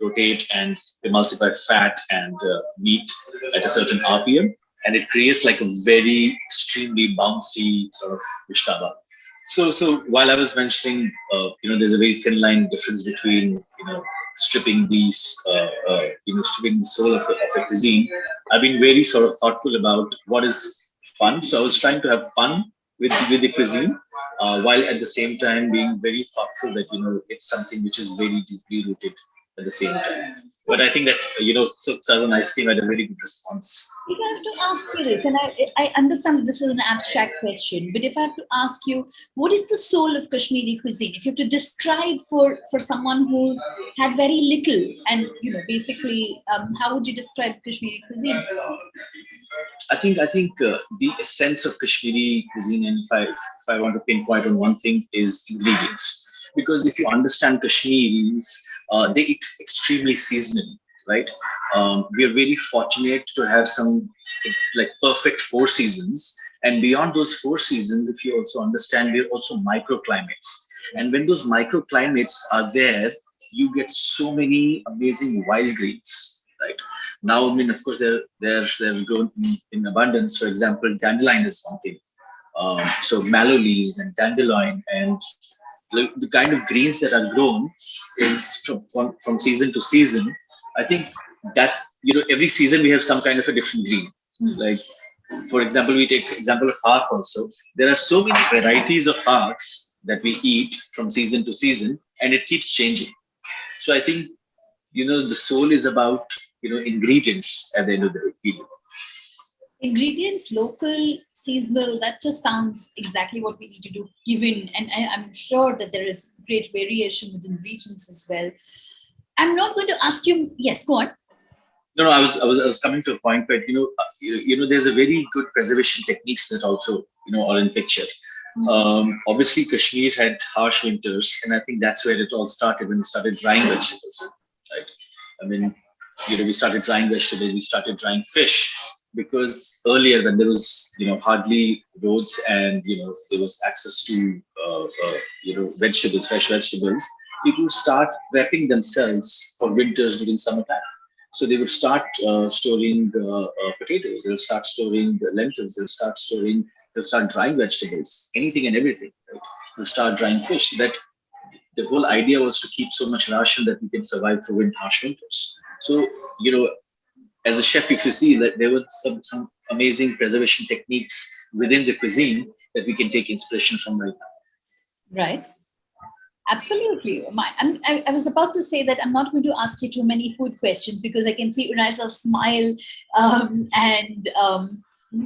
rotate and emulsify fat and meat at a certain RPM, and it creates a very extremely bouncy sort of Gushtaba. So while I was mentioning, there's a very thin line difference between stripping these, stripping the soul of a cuisine, I've been very sort of thoughtful about what is fun. So I was trying to have fun with the cuisine, while at the same time being very thoughtful that it's something which is very deeply rooted at the same time. But I think that so Southern Ice Cream had a very good response. If I have to ask you this, and I understand this is an abstract question, but if I have to ask you, what is the soul of Kashmiri cuisine? If you have to describe for someone who's had very little, and basically, how would you describe Kashmiri cuisine? I think the essence of Kashmiri cuisine, and if I want to pinpoint on one thing, is ingredients. Because if you understand Kashmiris, they eat extremely seasonally, right? We are very fortunate to have some like perfect 4 seasons, and beyond those 4 seasons, if you also understand, we're also microclimates. And when those microclimates are there, you get so many amazing wild greens, right? Now, I mean, of course, they're grown in abundance. For example, dandelion is one thing. So mallow leaves and dandelion and the kind of greens that are grown is from season to season. I think that every season we have some kind of a different green. Like, for example, we take example of haq also. There are so many varieties of haqs that we eat from season to season, and it keeps changing. So I think the soul is about ingredients at the end of the day. Ingredients, local, seasonal, that just sounds exactly what we need to do, given, and I'm sure that there is great variation within regions as well. I'm not going to ask you, yes, go on. No, I was coming to a point where, there's a very good preservation techniques that also, are in picture. Obviously, Kashmir had harsh winters, and I think that's where it all started, when we started drying vegetables, right? I mean, we started drying vegetables, we started drying fish, because earlier when there was, hardly roads and, there was access to, vegetables, fresh vegetables, people would start prepping themselves for winters during summertime. So they would start storing potatoes, they'll start storing lentils, they'll start drying vegetables, anything and everything, right? They'll start drying fish. So that the whole idea was to keep so much ration that we can survive through harsh winters. So, as a chef, if you see that there were some amazing preservation techniques within the cuisine that we can take inspiration from right now. Right. Absolutely. I was about to say that I'm not going to ask you too many food questions, because I can see Unaisa's smile, and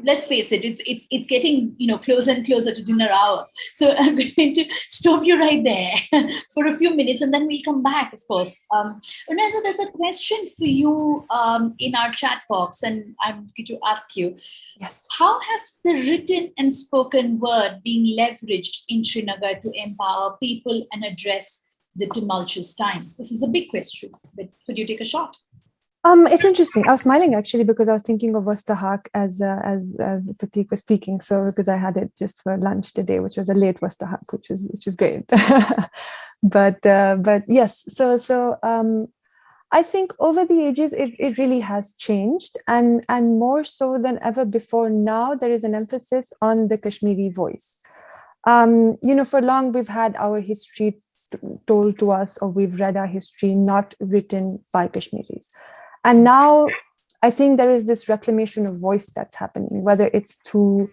let's face it, it's getting closer and closer to dinner hour. So I'm going to stop you right there for a few minutes, and then we'll come back, of course. Unaisa, there's a question for you in our chat box, and I'm going to ask you, Yes. How has the written and spoken word being leveraged in Srinagar to empower people and address the tumultuous times? This is a big question, but could you take a shot? It's interesting. I was smiling actually because I was thinking of Wastahak as Pratik was speaking. So because I had it just for lunch today, which was a late Wastahak, which was great. but yes. So I think over the ages it really has changed, and more so than ever before. Now there is an emphasis on the Kashmiri voice. For long we've had our history told to us, or we've read our history not written by Kashmiris. And now I think there is this reclamation of voice that's happening, whether it's through,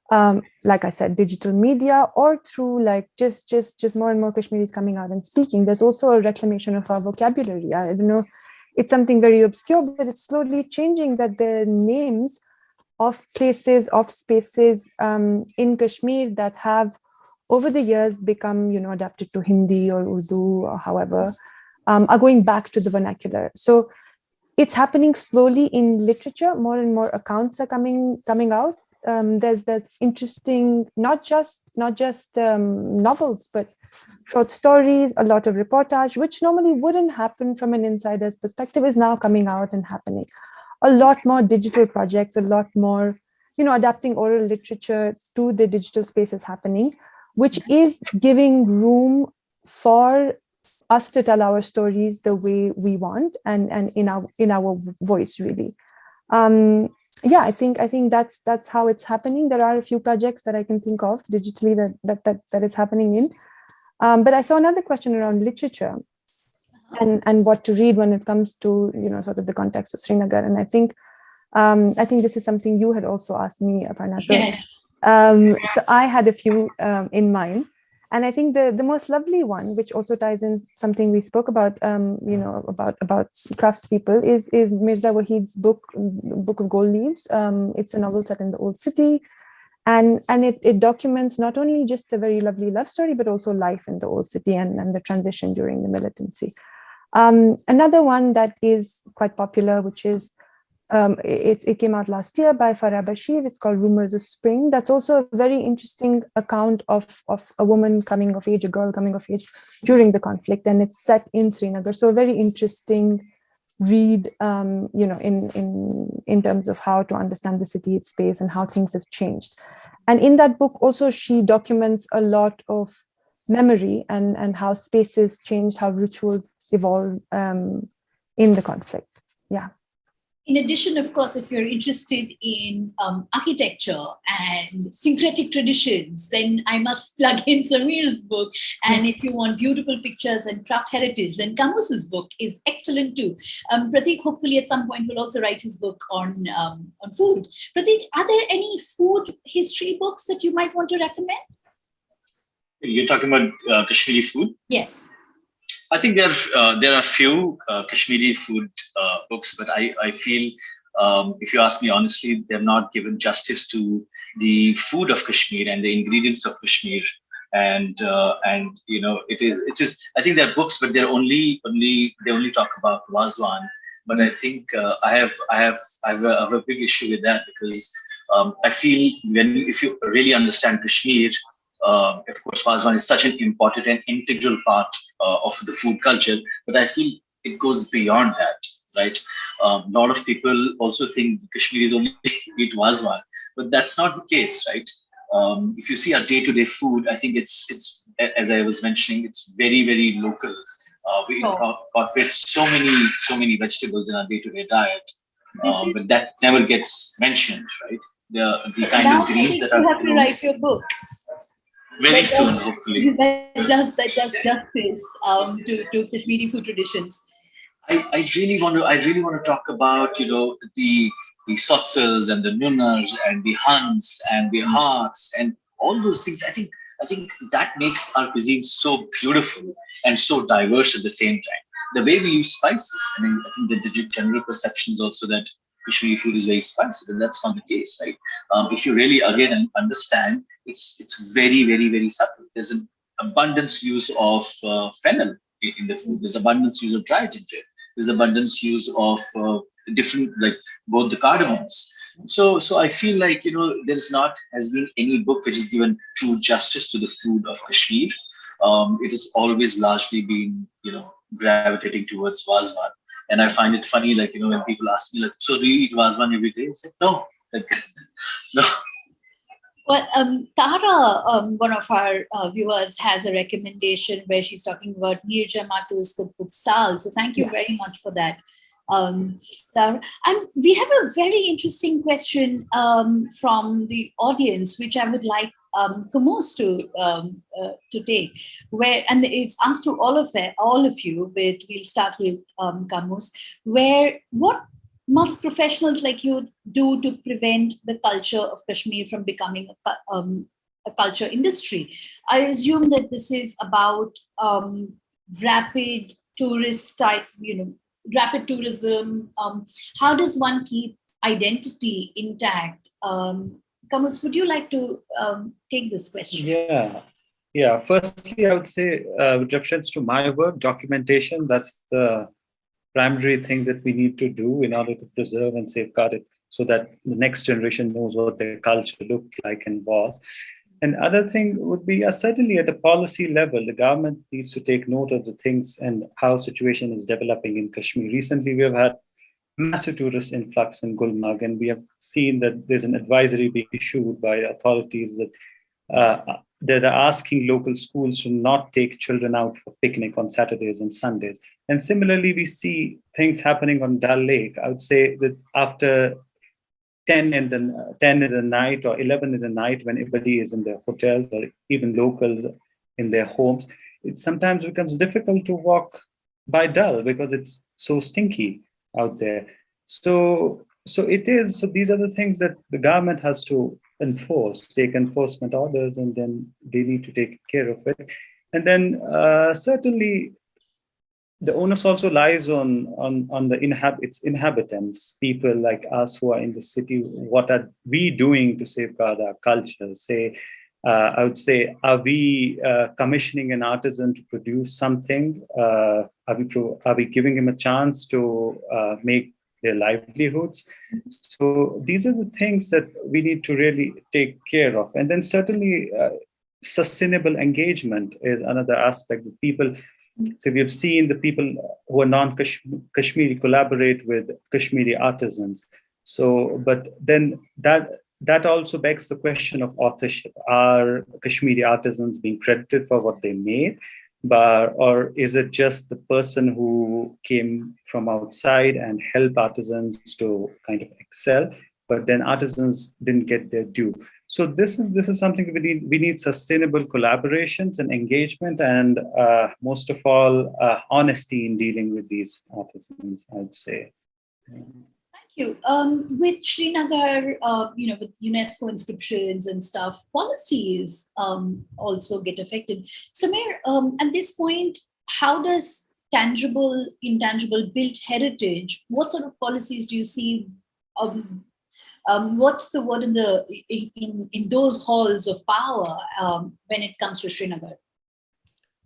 like I said, digital media, or through like just more and more Kashmiris coming out and speaking. There's also a reclamation of our vocabulary. I don't know, it's something very obscure, but it's slowly changing, that the names of places, of spaces in Kashmir that have over the years become, adapted to Hindi or Urdu or however, are going back to the vernacular. So it's happening slowly in literature. More and more accounts are coming out. There's interesting, not just novels, but short stories, a lot of reportage, which normally wouldn't happen from an insider's perspective, is now coming out and happening. A lot more digital projects, a lot more, adapting oral literature to the digital space is happening, which is giving room for us to tell our stories the way we want, and in our voice, really. I think that's how it's happening. There are a few projects that I can think of digitally that is happening in. But I saw another question around literature. and what to read when it comes to, sort of the context of Srinagar. And I think this is something you had also asked me, Aparna. So, Yes. So I had a few in mind. And I think the most lovely one, which also ties in something we spoke about, about craftspeople, is Mirza Wahid's book of Gold Leaves. It's a novel set in the old city, and it documents not only just a very lovely love story, but also life in the old city and the transition during the militancy. Another one that is quite popular, which is it came out last year by Farah Bashir. It's called Rumors of Spring. That's also a very interesting account of a woman coming of age, a girl coming of age during the conflict, and it's set in Srinagar. So a very interesting read, in terms of how to understand the city, its space, and how things have changed. And in that book, also she documents a lot of memory and how spaces changed, how rituals evolved in the conflict. Yeah. In addition, of course, if you're interested in architecture and syncretic traditions, then I must plug in Samir's book. And if you want beautiful pictures and craft heritage, then Kamus's book is excellent too. Prateek, hopefully at some point, will also write his book on food. Prateek, are there any food history books that you might want to recommend? You're talking about Kashmiri food? Yes. I think there are few Kashmiri food books, but I feel, if you ask me honestly, they've not given justice to the food of Kashmir and the ingredients of Kashmir. And it is. I think they're books, but they only talk about Wazwan. But I think I have a big issue with that, because I feel if you really understand Kashmir, of course, Wazwan is such an important and integral part of the food culture, but I feel it goes beyond that, right? A lot of people also think Kashmiris only eat Wazwan, but that's not the case, right? If you see our day-to-day food, I think it's as I was mentioning, it's very, very local. We incorporate so many vegetables in our day-to-day diet, but that never gets mentioned, right? The kind of greens that are. You have to write your book. Very soon, hopefully. That does justice to Kashmiri food traditions. I really want to talk about the sotsas and the nunnars and the huns and the hearts and all those things. I think that makes our cuisine so beautiful and so diverse at the same time. The way we use spices, I think the general perception is also that Kashmiri food is very spicy, and that's not the case, right? If you really again understand, it's very, very, very subtle. There's an abundance use of fennel in the food. There's abundance use of dry ginger. There's abundance use of different, like both the cardamoms. So I feel like has been any book which has given true justice to the food of Kashmir. It has always largely been gravitating towards Wazwan. And I find it funny, like, when people ask me, like, so do you eat Wazwan every day? I say, no, no. Well, Tara, one of our viewers, has a recommendation where she's talking about Mir Jamatu's cookbook Sal. So thank you very much for that, Tara. And we have a very interesting question from the audience, which I would like Kamus to take, and it's asked to all of you, but we'll start with Kamus. What must professionals like you do to prevent the culture of Kashmir from becoming a culture industry? I assume that this is about rapid tourist type, rapid tourism. How does one keep identity intact? Kamus, would you like to take this question? Yeah. Firstly, I would say, with reference to my work, documentation, that's the primary thing that we need to do in order to preserve and safeguard it, so that the next generation knows what their culture looked like and was. And other thing would be, certainly at the policy level, the government needs to take note of the things and how situation is developing in Kashmir. Recently, we have had massive tourist influx in Gulmarg, and we have seen that there's an advisory being issued by authorities that are asking local schools to not take children out for picnic on Saturdays and Sundays. And similarly, we see things happening on Dal Lake. I would say that after 10 in the night or 11 in the night, when everybody is in their hotels or even locals in their homes, it sometimes becomes difficult to walk by dull because it's so stinky out there. So it is. So these are the things that the government has to enforce, take enforcement orders, and then they need to take care of it. And then certainly the onus also lies on the its inhabitants, people like us who are in the city. What are we doing to safeguard our culture? Say, I would say, are we commissioning an artisan to produce something? Are we giving him a chance to make their livelihoods? So these are the things that we need to really take care of. And then certainly sustainable engagement is another aspect that people. So we've seen the people who are non-Kashmiri collaborate with Kashmiri artisans. So, but then that also begs the question of authorship. Are Kashmiri artisans being credited for what they made? Or is it just the person who came from outside and helped artisans to kind of excel, but then artisans didn't get their due? So this is something we need sustainable collaborations and engagement, and most of all, honesty in dealing with these artisans, I'd say. Thank you. With Srinagar, with UNESCO inscriptions and stuff, policies also get affected. Samir, at this point, how does tangible, intangible built heritage, what sort of policies do you see? What's the word in those halls of power when it comes to Srinagar?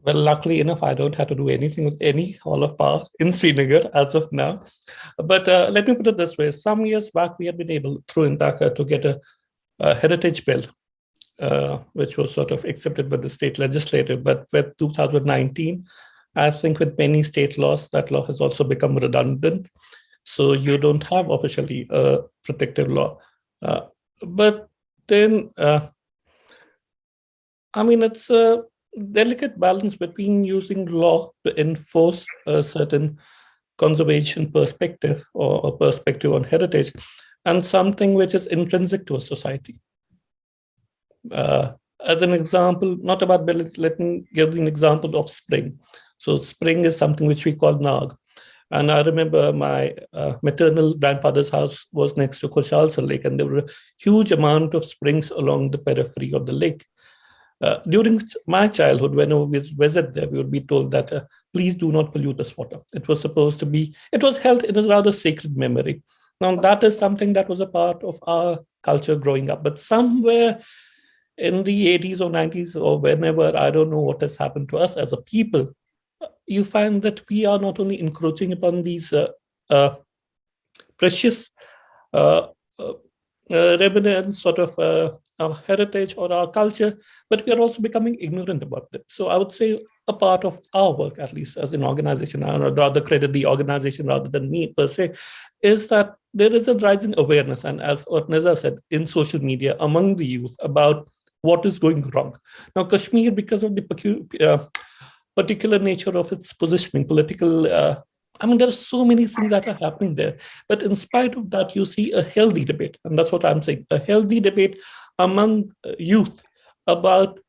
Well, luckily enough, I don't have to do anything with any hall of power in Srinagar as of now. But let me put it this way. Some years back, we had been able, through Intaka, to get a heritage bill, which was sort of accepted by the state legislature. But with 2019, I think with many state laws, that law has also become redundant. So you don't have officially a protective law. But then, it's a delicate balance between using law to enforce a certain conservation perspective or a perspective on heritage and something which is intrinsic to a society. As an example, not about buildings, let me give an example of spring. So spring is something which we call Nag. And I remember my maternal grandfather's house was next to Koshalsa Lake, and there were a huge amount of springs along the periphery of the lake. During my childhood, whenever we visit there, we would be told that please do not pollute this water. It was supposed to be, it was held in a rather sacred memory. Now that is something that was a part of our culture growing up. But somewhere in the 80s or 90s or whenever, I don't know what has happened to us as a people, you find that we are not only encroaching upon these precious remnant sort of our heritage or our culture, but we are also becoming ignorant about them. So I would say a part of our work, at least as an organization, I would rather credit the organization rather than me per se, is that there is a rising awareness, and as Ortneza said, in social media among the youth about what is going wrong. Now, Kashmir, because of the particular nature of its positioning, political, there are so many things that are happening there. But in spite of that, you see a healthy debate. And that's what I'm saying, a healthy debate among youth about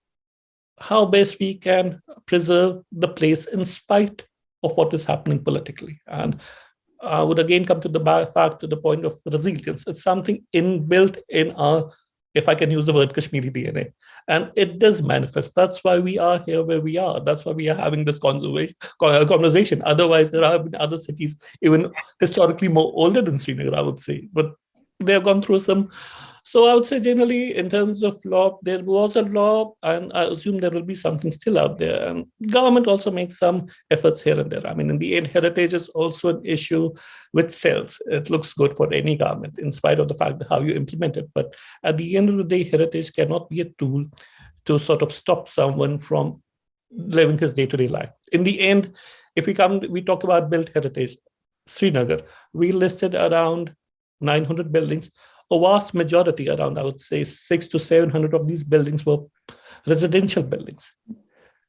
how best we can preserve the place in spite of what is happening politically. And I would again come to the point of resilience. It's something inbuilt in our, if I can use the word, Kashmiri DNA. And it does manifest. That's why we are here where we are. That's why we are having this conversation. Otherwise, there have been other cities, even historically more older than Srinagar, I would say. But they have gone through some. So I would say generally, in terms of law, there was a law, and I assume there will be something still out there. And government also makes some efforts here and there. In the end, heritage is also an issue which sells. It looks good for any government, in spite of the fact that how you implement it. But at the end of the day, heritage cannot be a tool to sort of stop someone from living his day-to-day life. In the end, if we talk about built heritage, Srinagar, we listed around 900 buildings. A vast majority, around, I would say, 600 to 700 of these buildings were residential buildings.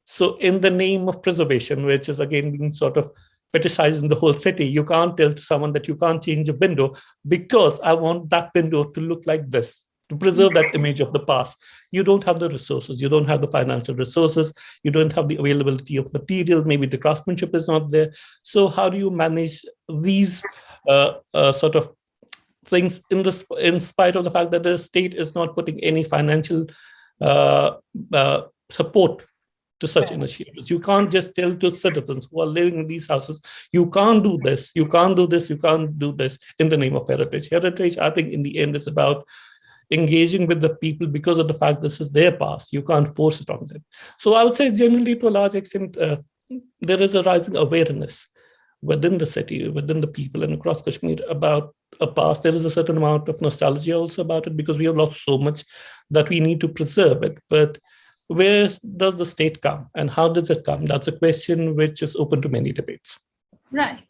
So in the name of preservation, which is again being sort of fetishized in the whole city, you can't tell to someone that you can't change a window because I want that window to look like this. to preserve that image of the past. You don't have the resources, you don't have the financial resources, you don't have the availability of material, maybe the craftsmanship is not there. So how do you manage these sort of things in spite of the fact that the state is not putting any financial support to such initiatives? You can't just tell to citizens who are living in these houses, you can't do this, you can't do this, you can't do this in the name of heritage. Heritage, I think, in the end is about engaging with the people because of the fact this is their past. You can't force it on them. So I would say generally to a large extent, there is a rising awareness within the city, within the people and across Kashmir about a past. There is a certain amount of nostalgia also about it because we have lost so much that we need to preserve it. But where does the state come and how does it come? That's a question which is open to many debates. Right.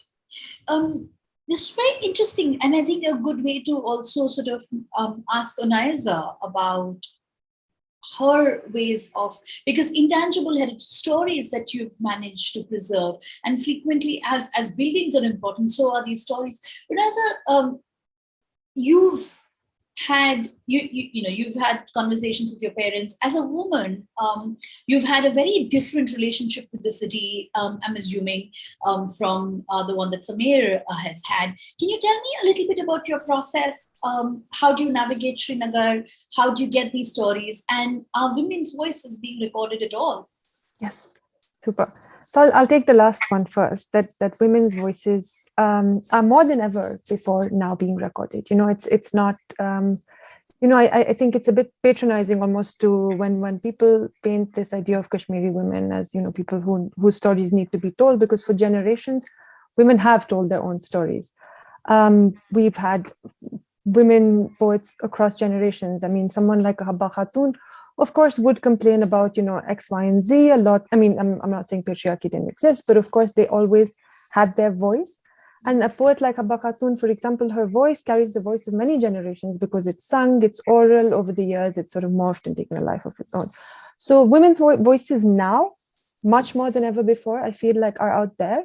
This is very interesting, and I think a good way to also sort of ask Onaiza about her ways of, because intangible heritage stories that you've managed to preserve, and frequently as buildings are important, so are these stories. Onaiza, you've had you've had conversations with your parents. As a woman, you've had a very different relationship with the city, I'm assuming, from the one that Samir has had. Can you tell me a little bit about your process? How do you navigate Srinagar? How do you get these stories? And are women's voices being recorded at all? Yes, super. So I'll take the last one first, that women's voices are more than ever before now being recorded. It's not, I think it's a bit patronizing almost to when people paint this idea of Kashmiri women as, people whose stories need to be told, because for generations, women have told their own stories. We've had women poets across generations. I mean, someone like Habba Khatun, of course, would complain about, X, Y, and Z a lot. I mean, I'm not saying patriarchy didn't exist, but of course, they always had their voice. And a poet like Habba Khatun, for example, her voice carries the voice of many generations because it's sung, it's oral. Over the years, it's sort of morphed and taken a life of its own. So women's voices now, much more than ever before, I feel like are out there.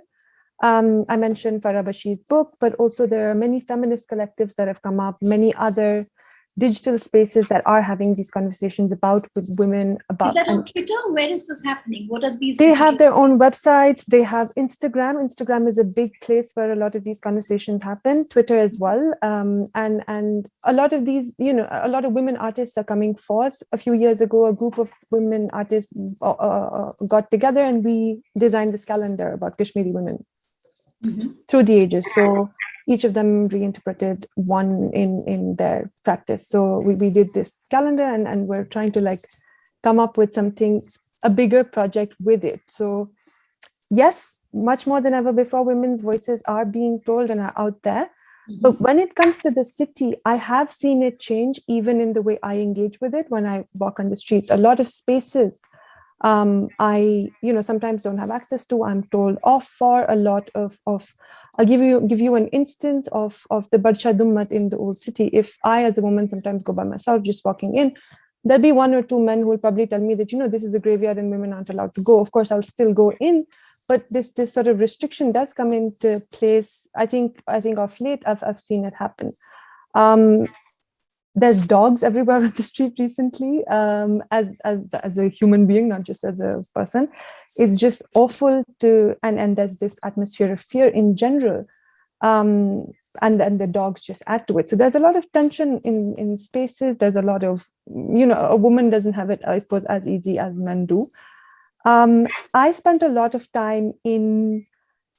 I mentioned Farah Bashir's book, but also there are many feminist collectives that have come up, many other digital spaces that are having these conversations with women. Is that on Twitter? Where is this happening? What are these? They have their own websites. They have Instagram. Instagram is a big place where a lot of these conversations happen. Twitter as well. And a lot of these, a lot of women artists are coming forth. A few years ago, a group of women artists got together and we designed this calendar about Kashmiri women through the ages. So each of them reinterpreted one in their practice. So we did this calendar and we're trying to come up with something, a bigger project with it. So yes, much more than ever before, women's voices are being told and are out there. But when it comes to the city, I have seen it change even in the way I engage with it when I walk on the street. A lot of spaces I sometimes don't have access to, I'm told off for. A lot of I'll give you an instance of the Barsha Dummat in the old city. If I, as a woman, sometimes go by myself, just walking in, there'll be one or two men who will probably tell me that, this is a graveyard and women aren't allowed to go. Of course, I'll still go in, but this sort of restriction does come into place. I think of late, I've seen it happen. There's dogs everywhere on the street recently. As a human being, not just as a person, it's just awful and there's this atmosphere of fear in general, and the dogs just add to it. So there's a lot of tension in spaces. There's a lot of, a woman doesn't have it, I suppose, as easy as men do. I spent a lot of time in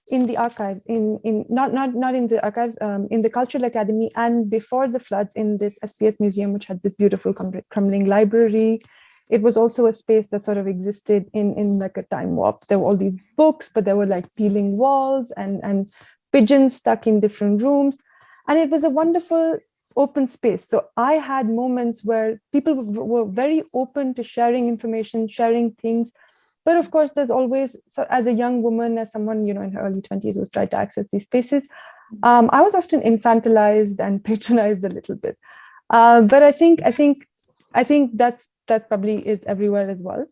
the archives, not in the archives, in the Cultural Academy, and before the floods in this SPS museum, which had this beautiful crumbling library. It was also a space that sort of existed in like a time warp. There were all these books, but there were peeling walls and pigeons stuck in different rooms. And it was a wonderful open space. So I had moments where people were very open to sharing information, sharing things. But of course, there's always, so as a young woman, as someone, in her early 20s who's tried to access these spaces, I was often infantilized and patronized a little bit. But I think that probably is everywhere as well.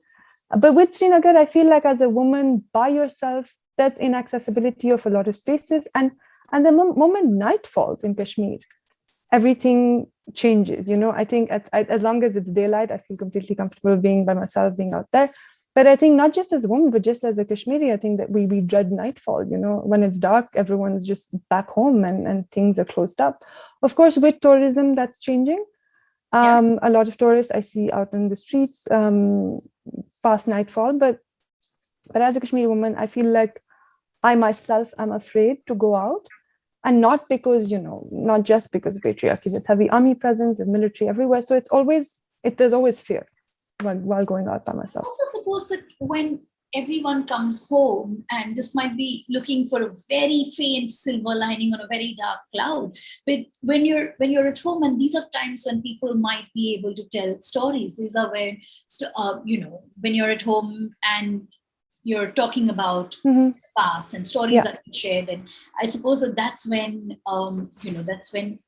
But with Srinagar, I feel like as a woman by yourself, there's inaccessibility of a lot of spaces. And the moment night falls in Kashmir, everything changes. I think as long as it's daylight, I feel completely comfortable being by myself, being out there. But I think not just as a woman, but just as a Kashmiri, I think that we dread nightfall. When it's dark, everyone's just back home and things are closed up. Of course, with tourism, that's changing. A lot of tourists I see out in the streets past nightfall. But as a Kashmiri woman, I feel like I myself am afraid to go out. And not because, not just because of patriarchy. There's heavy army presence and military everywhere. So there's always fear while going out by myself. I also suppose that when everyone comes home, and this might be looking for a very faint silver lining on a very dark cloud, but when you're at home, and these are times when people might be able to tell stories. These are when when you're at home and you're talking about the past and stories that are shared, and I suppose that's when that's when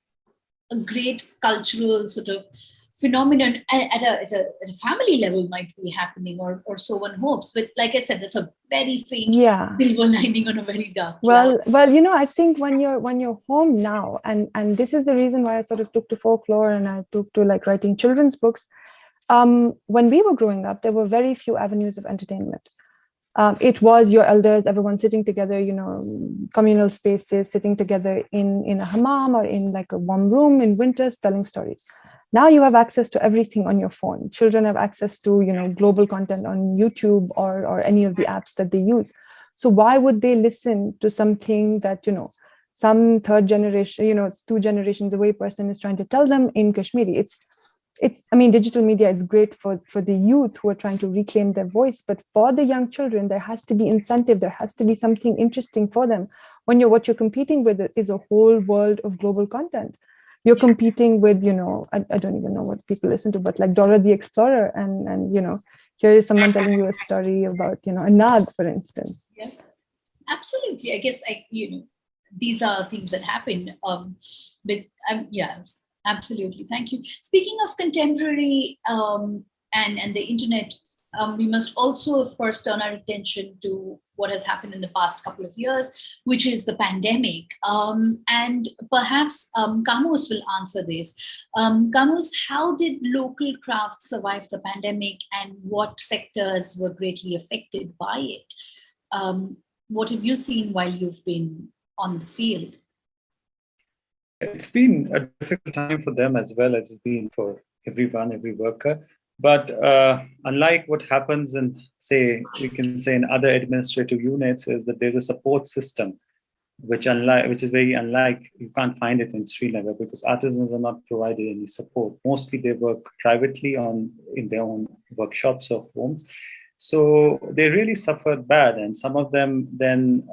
a great cultural sort of phenomenon at a family level might be happening, or so one hopes. But like I said, that's a very faint silver lining on a very dark cloud. Well, I think when you're home now, and this is the reason why I sort of took to folklore and I took to like writing children's books. When we were growing up, there were very few avenues of entertainment. It was your elders, everyone sitting together, communal spaces, sitting together in a hammam or in like a warm room in winters, telling stories. Now you have access to everything on your phone. Children have access to, global content on YouTube or any of the apps that they use. So why would they listen to something that, some third generation, 2 generations away person is trying to tell them in Kashmiri? Digital media is great for the youth who are trying to reclaim their voice, but for the young children, there has to be incentive. There has to be something interesting for them. What you're competing with is a whole world of global content. You're competing with, I don't even know what people listen to, but like Dora the Explorer, and here is someone telling you a story about, a nag, for instance. Yeah, absolutely. I guess these are things that happen. Absolutely. Thank you. Speaking of contemporary and the internet, we must also, of course, turn our attention to what has happened in the past couple of years, which is the pandemic. And perhaps Kamus will answer this. Kamus, how did local crafts survive the pandemic, and what sectors were greatly affected by it? What have you seen while you've been on the field? It's been a difficult time for them as well as it's been for everyone, every worker. But unlike what happens in, we can say in other administrative units, is that there's a support system, which is very unlike, you can't find it in Srinagar, because artisans are not provided any support. Mostly they work privately in their own workshops or homes. So they really suffered bad, and some of them then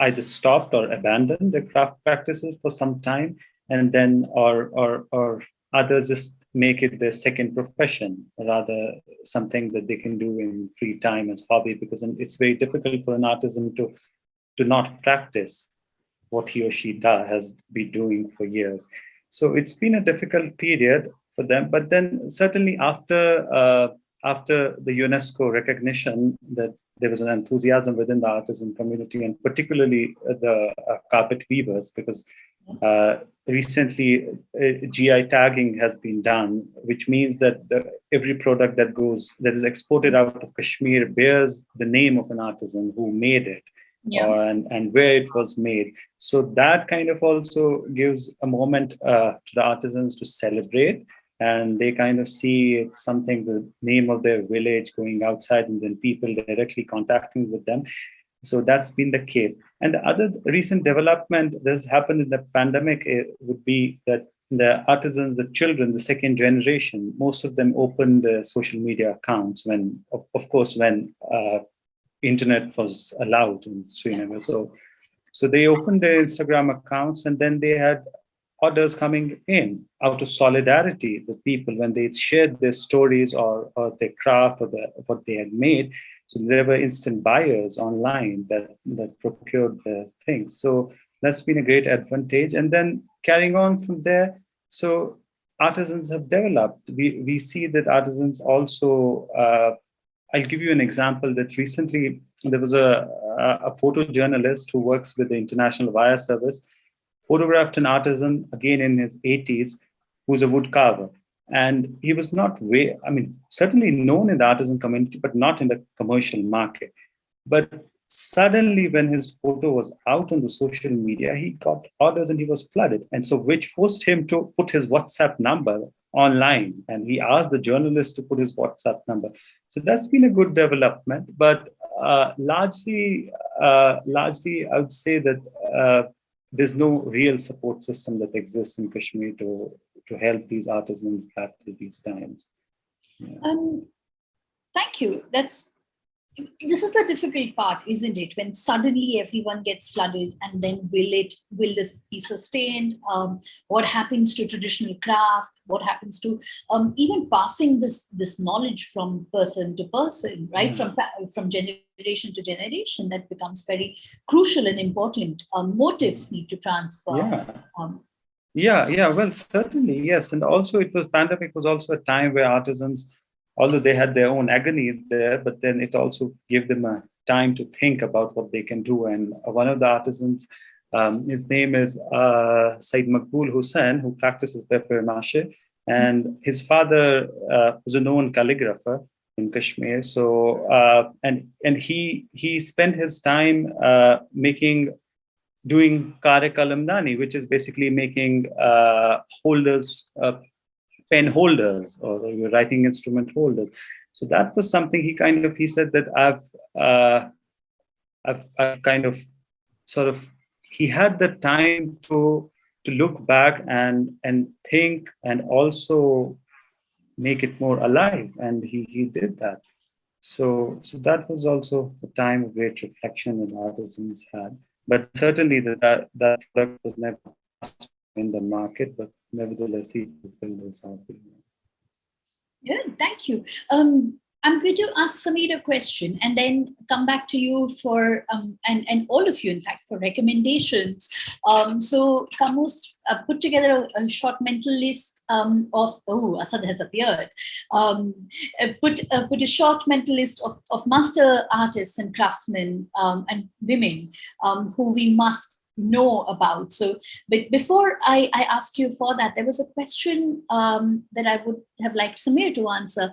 either stopped or abandoned their craft practices for some time, and then or others just make it their second profession, rather something that they can do in free time as hobby, because it's very difficult for an artisan to not practice what he or she has been doing for years. So it's been a difficult period for them. But then certainly after the UNESCO recognition that there was an enthusiasm within the artisan community, and particularly the carpet weavers, because recently GI tagging has been done, which means that every product that is exported out of Kashmir bears the name of an artisan who made it. And where it was made. So that kind of also gives a moment to the artisans to celebrate, and they kind of see it's something, the name of their village going outside, and then people directly contacting with them. So that's been the case. And the other recent development that's happened in the pandemic would be that the artisans, the children, the second generation, most of them opened the social media accounts when internet was allowed in Srinagar. So they opened their Instagram accounts, and then they had orders coming in out of solidarity. The people, when they shared their stories or their craft or what they had made, so there were instant buyers online that procured the things. So that's been a great advantage. And then carrying on from there, so artisans have developed. We see that artisans also. I'll give you an example that recently there was a photojournalist who works with the International Wire Service. photographed an artisan, again in his 80s, who's a wood carver. And he was not certainly known in the artisan community, but not in the commercial market. But suddenly, when his photo was out on the social media, he got orders and he was flooded. And so, which forced him to put his WhatsApp number online. And he asked the journalist to put his WhatsApp number. So that's been a good development. But largely, I would say that there's no real support system that exists in Kashmir to help these artisans at these times. Yeah. Thank you. This is the difficult part, isn't it? When suddenly everyone gets flooded, and then will this be sustained? What happens to traditional craft? What happens to even passing this knowledge from person to person, right? From generation to generation? That becomes very crucial and important. Motives need to transfer. Yeah. Well, certainly, yes. And also, pandemic was also a time where artisans, although they had their own agonies there, but then it also gave them a time to think about what they can do. And one of the artisans, his name is Said Maqbool Hussain, who practices papier-mâché. And his father was a known calligrapher in Kashmir. So, and he spent his time doing kare kalamdani, which is basically making holders, pen holders, or writing instrument holders. So that was something he said that I've kind of sort of, he had the time to look back and think and also make it more alive, and he did that. So that was also a time of great reflection that artisans had. But certainly that product was never in the market, but nevertheless, he fulfilled his hobby. Yeah, thank you. I'm going to ask Sameer a question and then come back to you for, and all of you, in fact, for recommendations. So Kamus put together a short mental list of, Asad has appeared. Put a short mental list of master artists and craftsmen and women who we must know about. So, but before I ask you for that, there was a question that I would have liked Sameer to answer.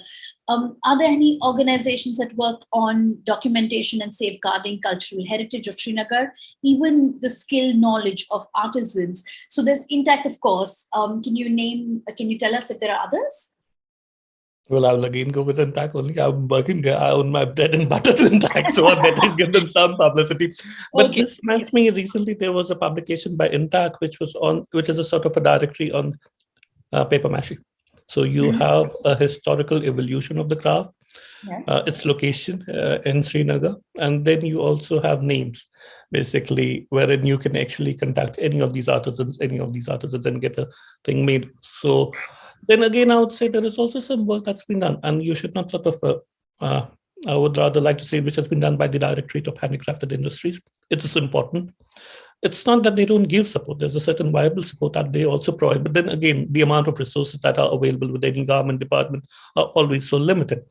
Are there any organizations that work on documentation and safeguarding cultural heritage of Srinagar, even the skill knowledge of artisans? So there's Intact, of course. Can you tell us if there are others? Well, I will again go with Intact only. I'm working there. I own my bread and butter to Intact, so I better give them some publicity. But okay. This reminds me, recently there was a publication by Intact, which is a sort of a directory on paper mache. So you have a historical evolution of the craft, its location in Srinagar, and then you also have names, basically, wherein you can actually contact any of these artisans, and get a thing made. So then again, I would say there is also some work that's been done, and you should not sort of, I would rather like to say, which has been done by the Directorate of Handicrafted Industries. It is important. It's not that they don't give support. There's a certain viable support that they also provide. But then again, the amount of resources that are available with any government department are always so limited.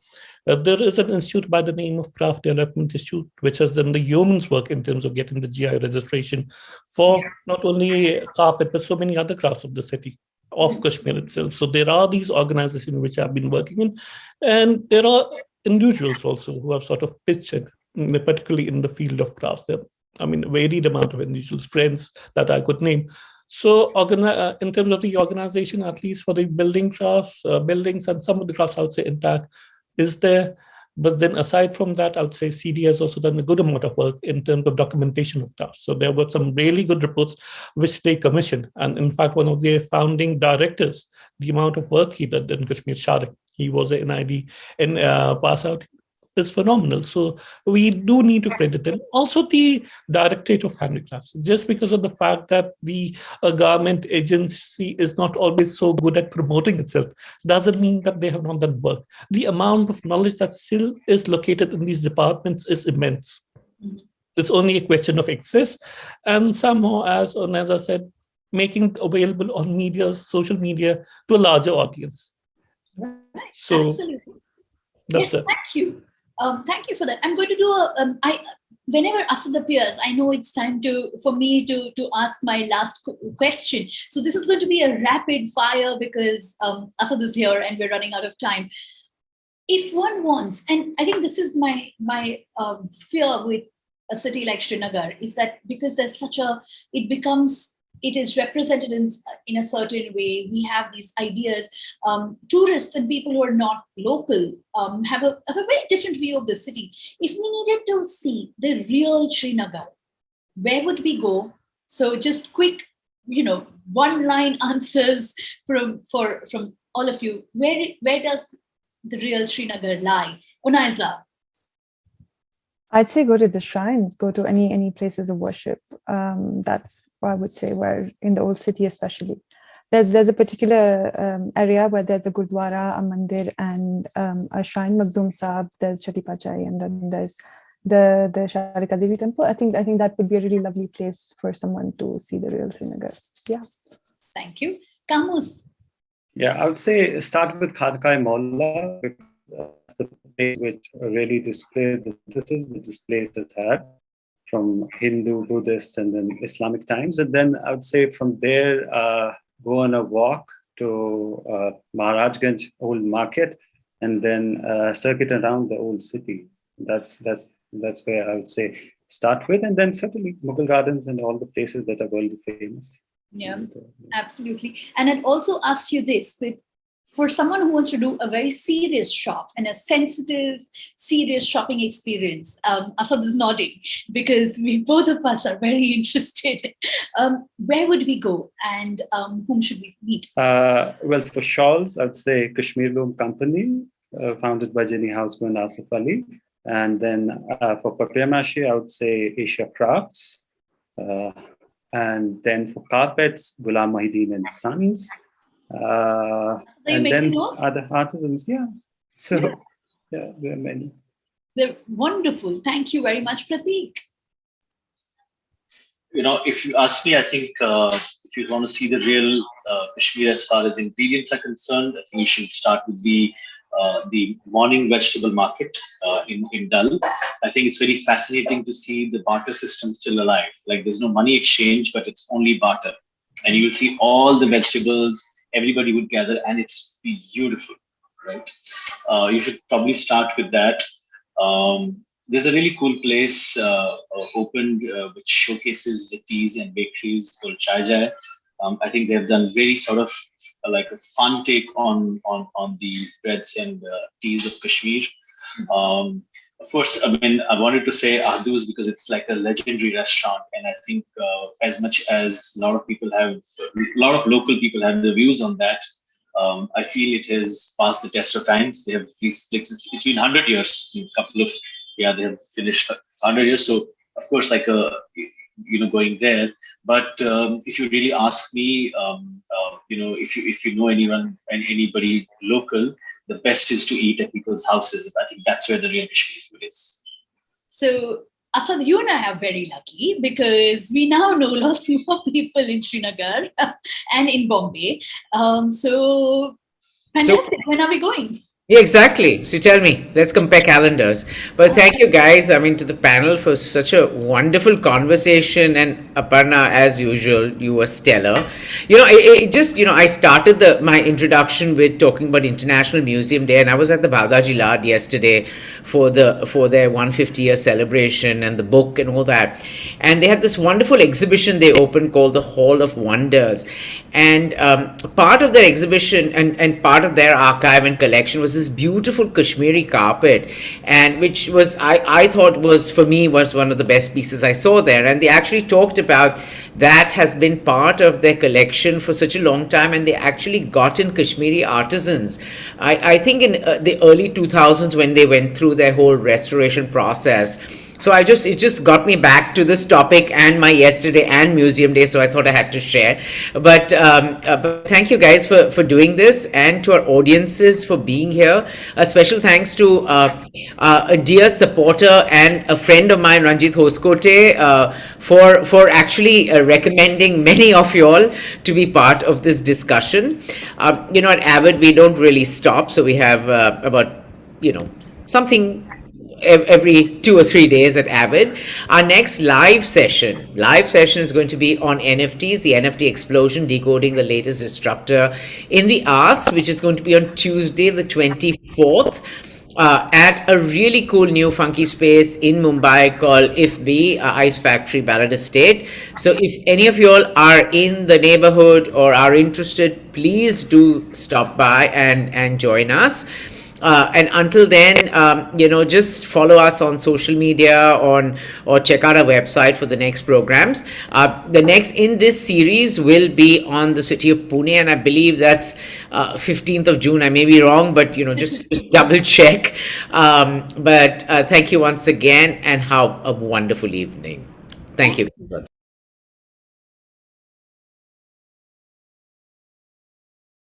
There is an institute by the name of Craft Development Institute, which has done the yeoman's work in terms of getting the GI registration for not only carpet, but so many other crafts of the city, of Kashmir itself. So there are these organizations which have been working in, and there are individuals also who have sort of pitched in, particularly in the field of crafts. Varied amount of individuals, friends that I could name. So in terms of the organization, at least for the building crafts, buildings and some of the crafts, I would say Intact is there. But then aside from that, I would say CD has also done a good amount of work in terms of documentation of crafts. So there were some really good reports which they commissioned. And in fact, one of their founding directors, the amount of work he did in Kashmir, Sharik, he was an NID and pass out, is phenomenal. So we do need to credit them. Also the Directorate of Handicrafts, just because of the fact that the government agency is not always so good at promoting itself, doesn't mean that they have not done work. The amount of knowledge that still is located in these departments is immense. It's only a question of access, and somehow, as I said, making it available on media, social media, to a larger audience. Right. So absolutely. That's yes, it. Thank you. Thank you for that. I'm going to do whenever Asad appears, I know it's time for me to ask my last question. So this is going to be a rapid fire because Asad is here and we're running out of time. If one wants, and I think this is my fear with a city like Srinagar, is that because there's it is represented in a certain way. We have these ideas. Tourists and people who are not local have a very different view of the city. If we needed to see the real Srinagar, where would we go? So just quick, one-line answers from all of you. Where does the real Srinagar lie? Unaiza. I'd say go to the shrines, go to any places of worship. That's what I would say, where in the old city especially. There's a particular area where there's a gurdwara, a mandir, and a shrine, Magdum Sahib, there's Chati Pachai, and then there's the Sharika Devi temple. I think that would be a really lovely place for someone to see the real Srinagar. Yeah. Thank you. Kamus. Yeah, I would say start with Khadkai Molla, because that's the place which really displays the synthesis which this place has had from Hindu, Buddhist, and then Islamic times. And then I would say from there, go on a walk to Maharajganj Old Market, and then circuit around the old city. That's where I would say start with, and then certainly Mughal Gardens and all the places that are world famous. Yeah, absolutely. And I'd also ask you this, for someone who wants to do a very serious shop and a sensitive, serious shopping experience, Asad is nodding because both of us are very interested. Where would we go, and whom should we meet? Well, for shawls, I'd say Kashmir Loom Company, founded by Jenny Houseboat and Asif Ali. And then for papier-mâché, I would say Asia Crafts. And then for carpets, Ghulam Mahideen and Sons. And then notes? Other artisans, yeah. So, yeah, there are many. They're wonderful. Thank you very much, Prateek. If you ask me, I think if you want to see the real Kashmir as far as ingredients are concerned, I think you should start with the morning vegetable market in Dal. I think it's very fascinating to see the barter system still alive. Like there's no money exchange, but it's only barter. And you will see all the vegetables, everybody would gather, and it's beautiful, right? You should probably start with that. There's a really cool place opened which showcases the teas and bakeries called Chai Jai. I think they've done very sort of like a fun take on the breads and teas of Kashmir. Of course, I wanted to say Ahdus because it's like a legendary restaurant, and I think as much as a lot of local people have the views on that, I feel it has passed the test of times. They have these places. It's been 100 years. They have finished 100 years. So of course, going there. But if you really ask me, if you know anyone and anybody local, the best is to eat at people's houses. I think that's where the real Kashmiri food is. So, Asad, you and I are very lucky because we now know lots more people in Srinagar and in Bombay. So, fantastic. When are we going? Yeah, exactly. So tell me, let's compare calendars. But thank you guys, to the panel for such a wonderful conversation. And Aparna, as usual, you were stellar. I started my introduction with talking about International Museum Day, and I was at the Bhadaji Lad yesterday for their 150-year celebration and the book and all that. And they had this wonderful exhibition they opened called the Hall of Wonders. And part of their exhibition and part of their archive and collection was this beautiful Kashmiri carpet, and which was I thought was one of the best pieces I saw there. And they actually talked about that has been part of their collection for such a long time, and they actually got in Kashmiri artisans. I think in the early 2000s when they went through their whole restoration process. So it just got me back to this topic and my yesterday and museum day. So I thought I had to share. But thank you guys for doing this, and to our audiences for being here. A special thanks to a dear supporter and a friend of mine, Ranjit Hoskote, for actually recommending many of you all to be part of this discussion. At Avid we don't really stop, so we have about something every 2 or 3 days at Avid. Our next live session is going to be on NFTs, the NFT explosion, decoding the latest disruptor in the arts, which is going to be on Tuesday, the 24th. At a really cool new funky space in Mumbai called IFB, Ice Factory, Ballad Estate. So if any of you all are in the neighborhood or are interested, please do stop by and join us. And until then, just follow us on social media or check out our website for the next programs. The next in this series will be on the city of Pune, and I believe that's 15th of June. I may be wrong, but just double check. But thank you once again, and have a wonderful evening. Thank you.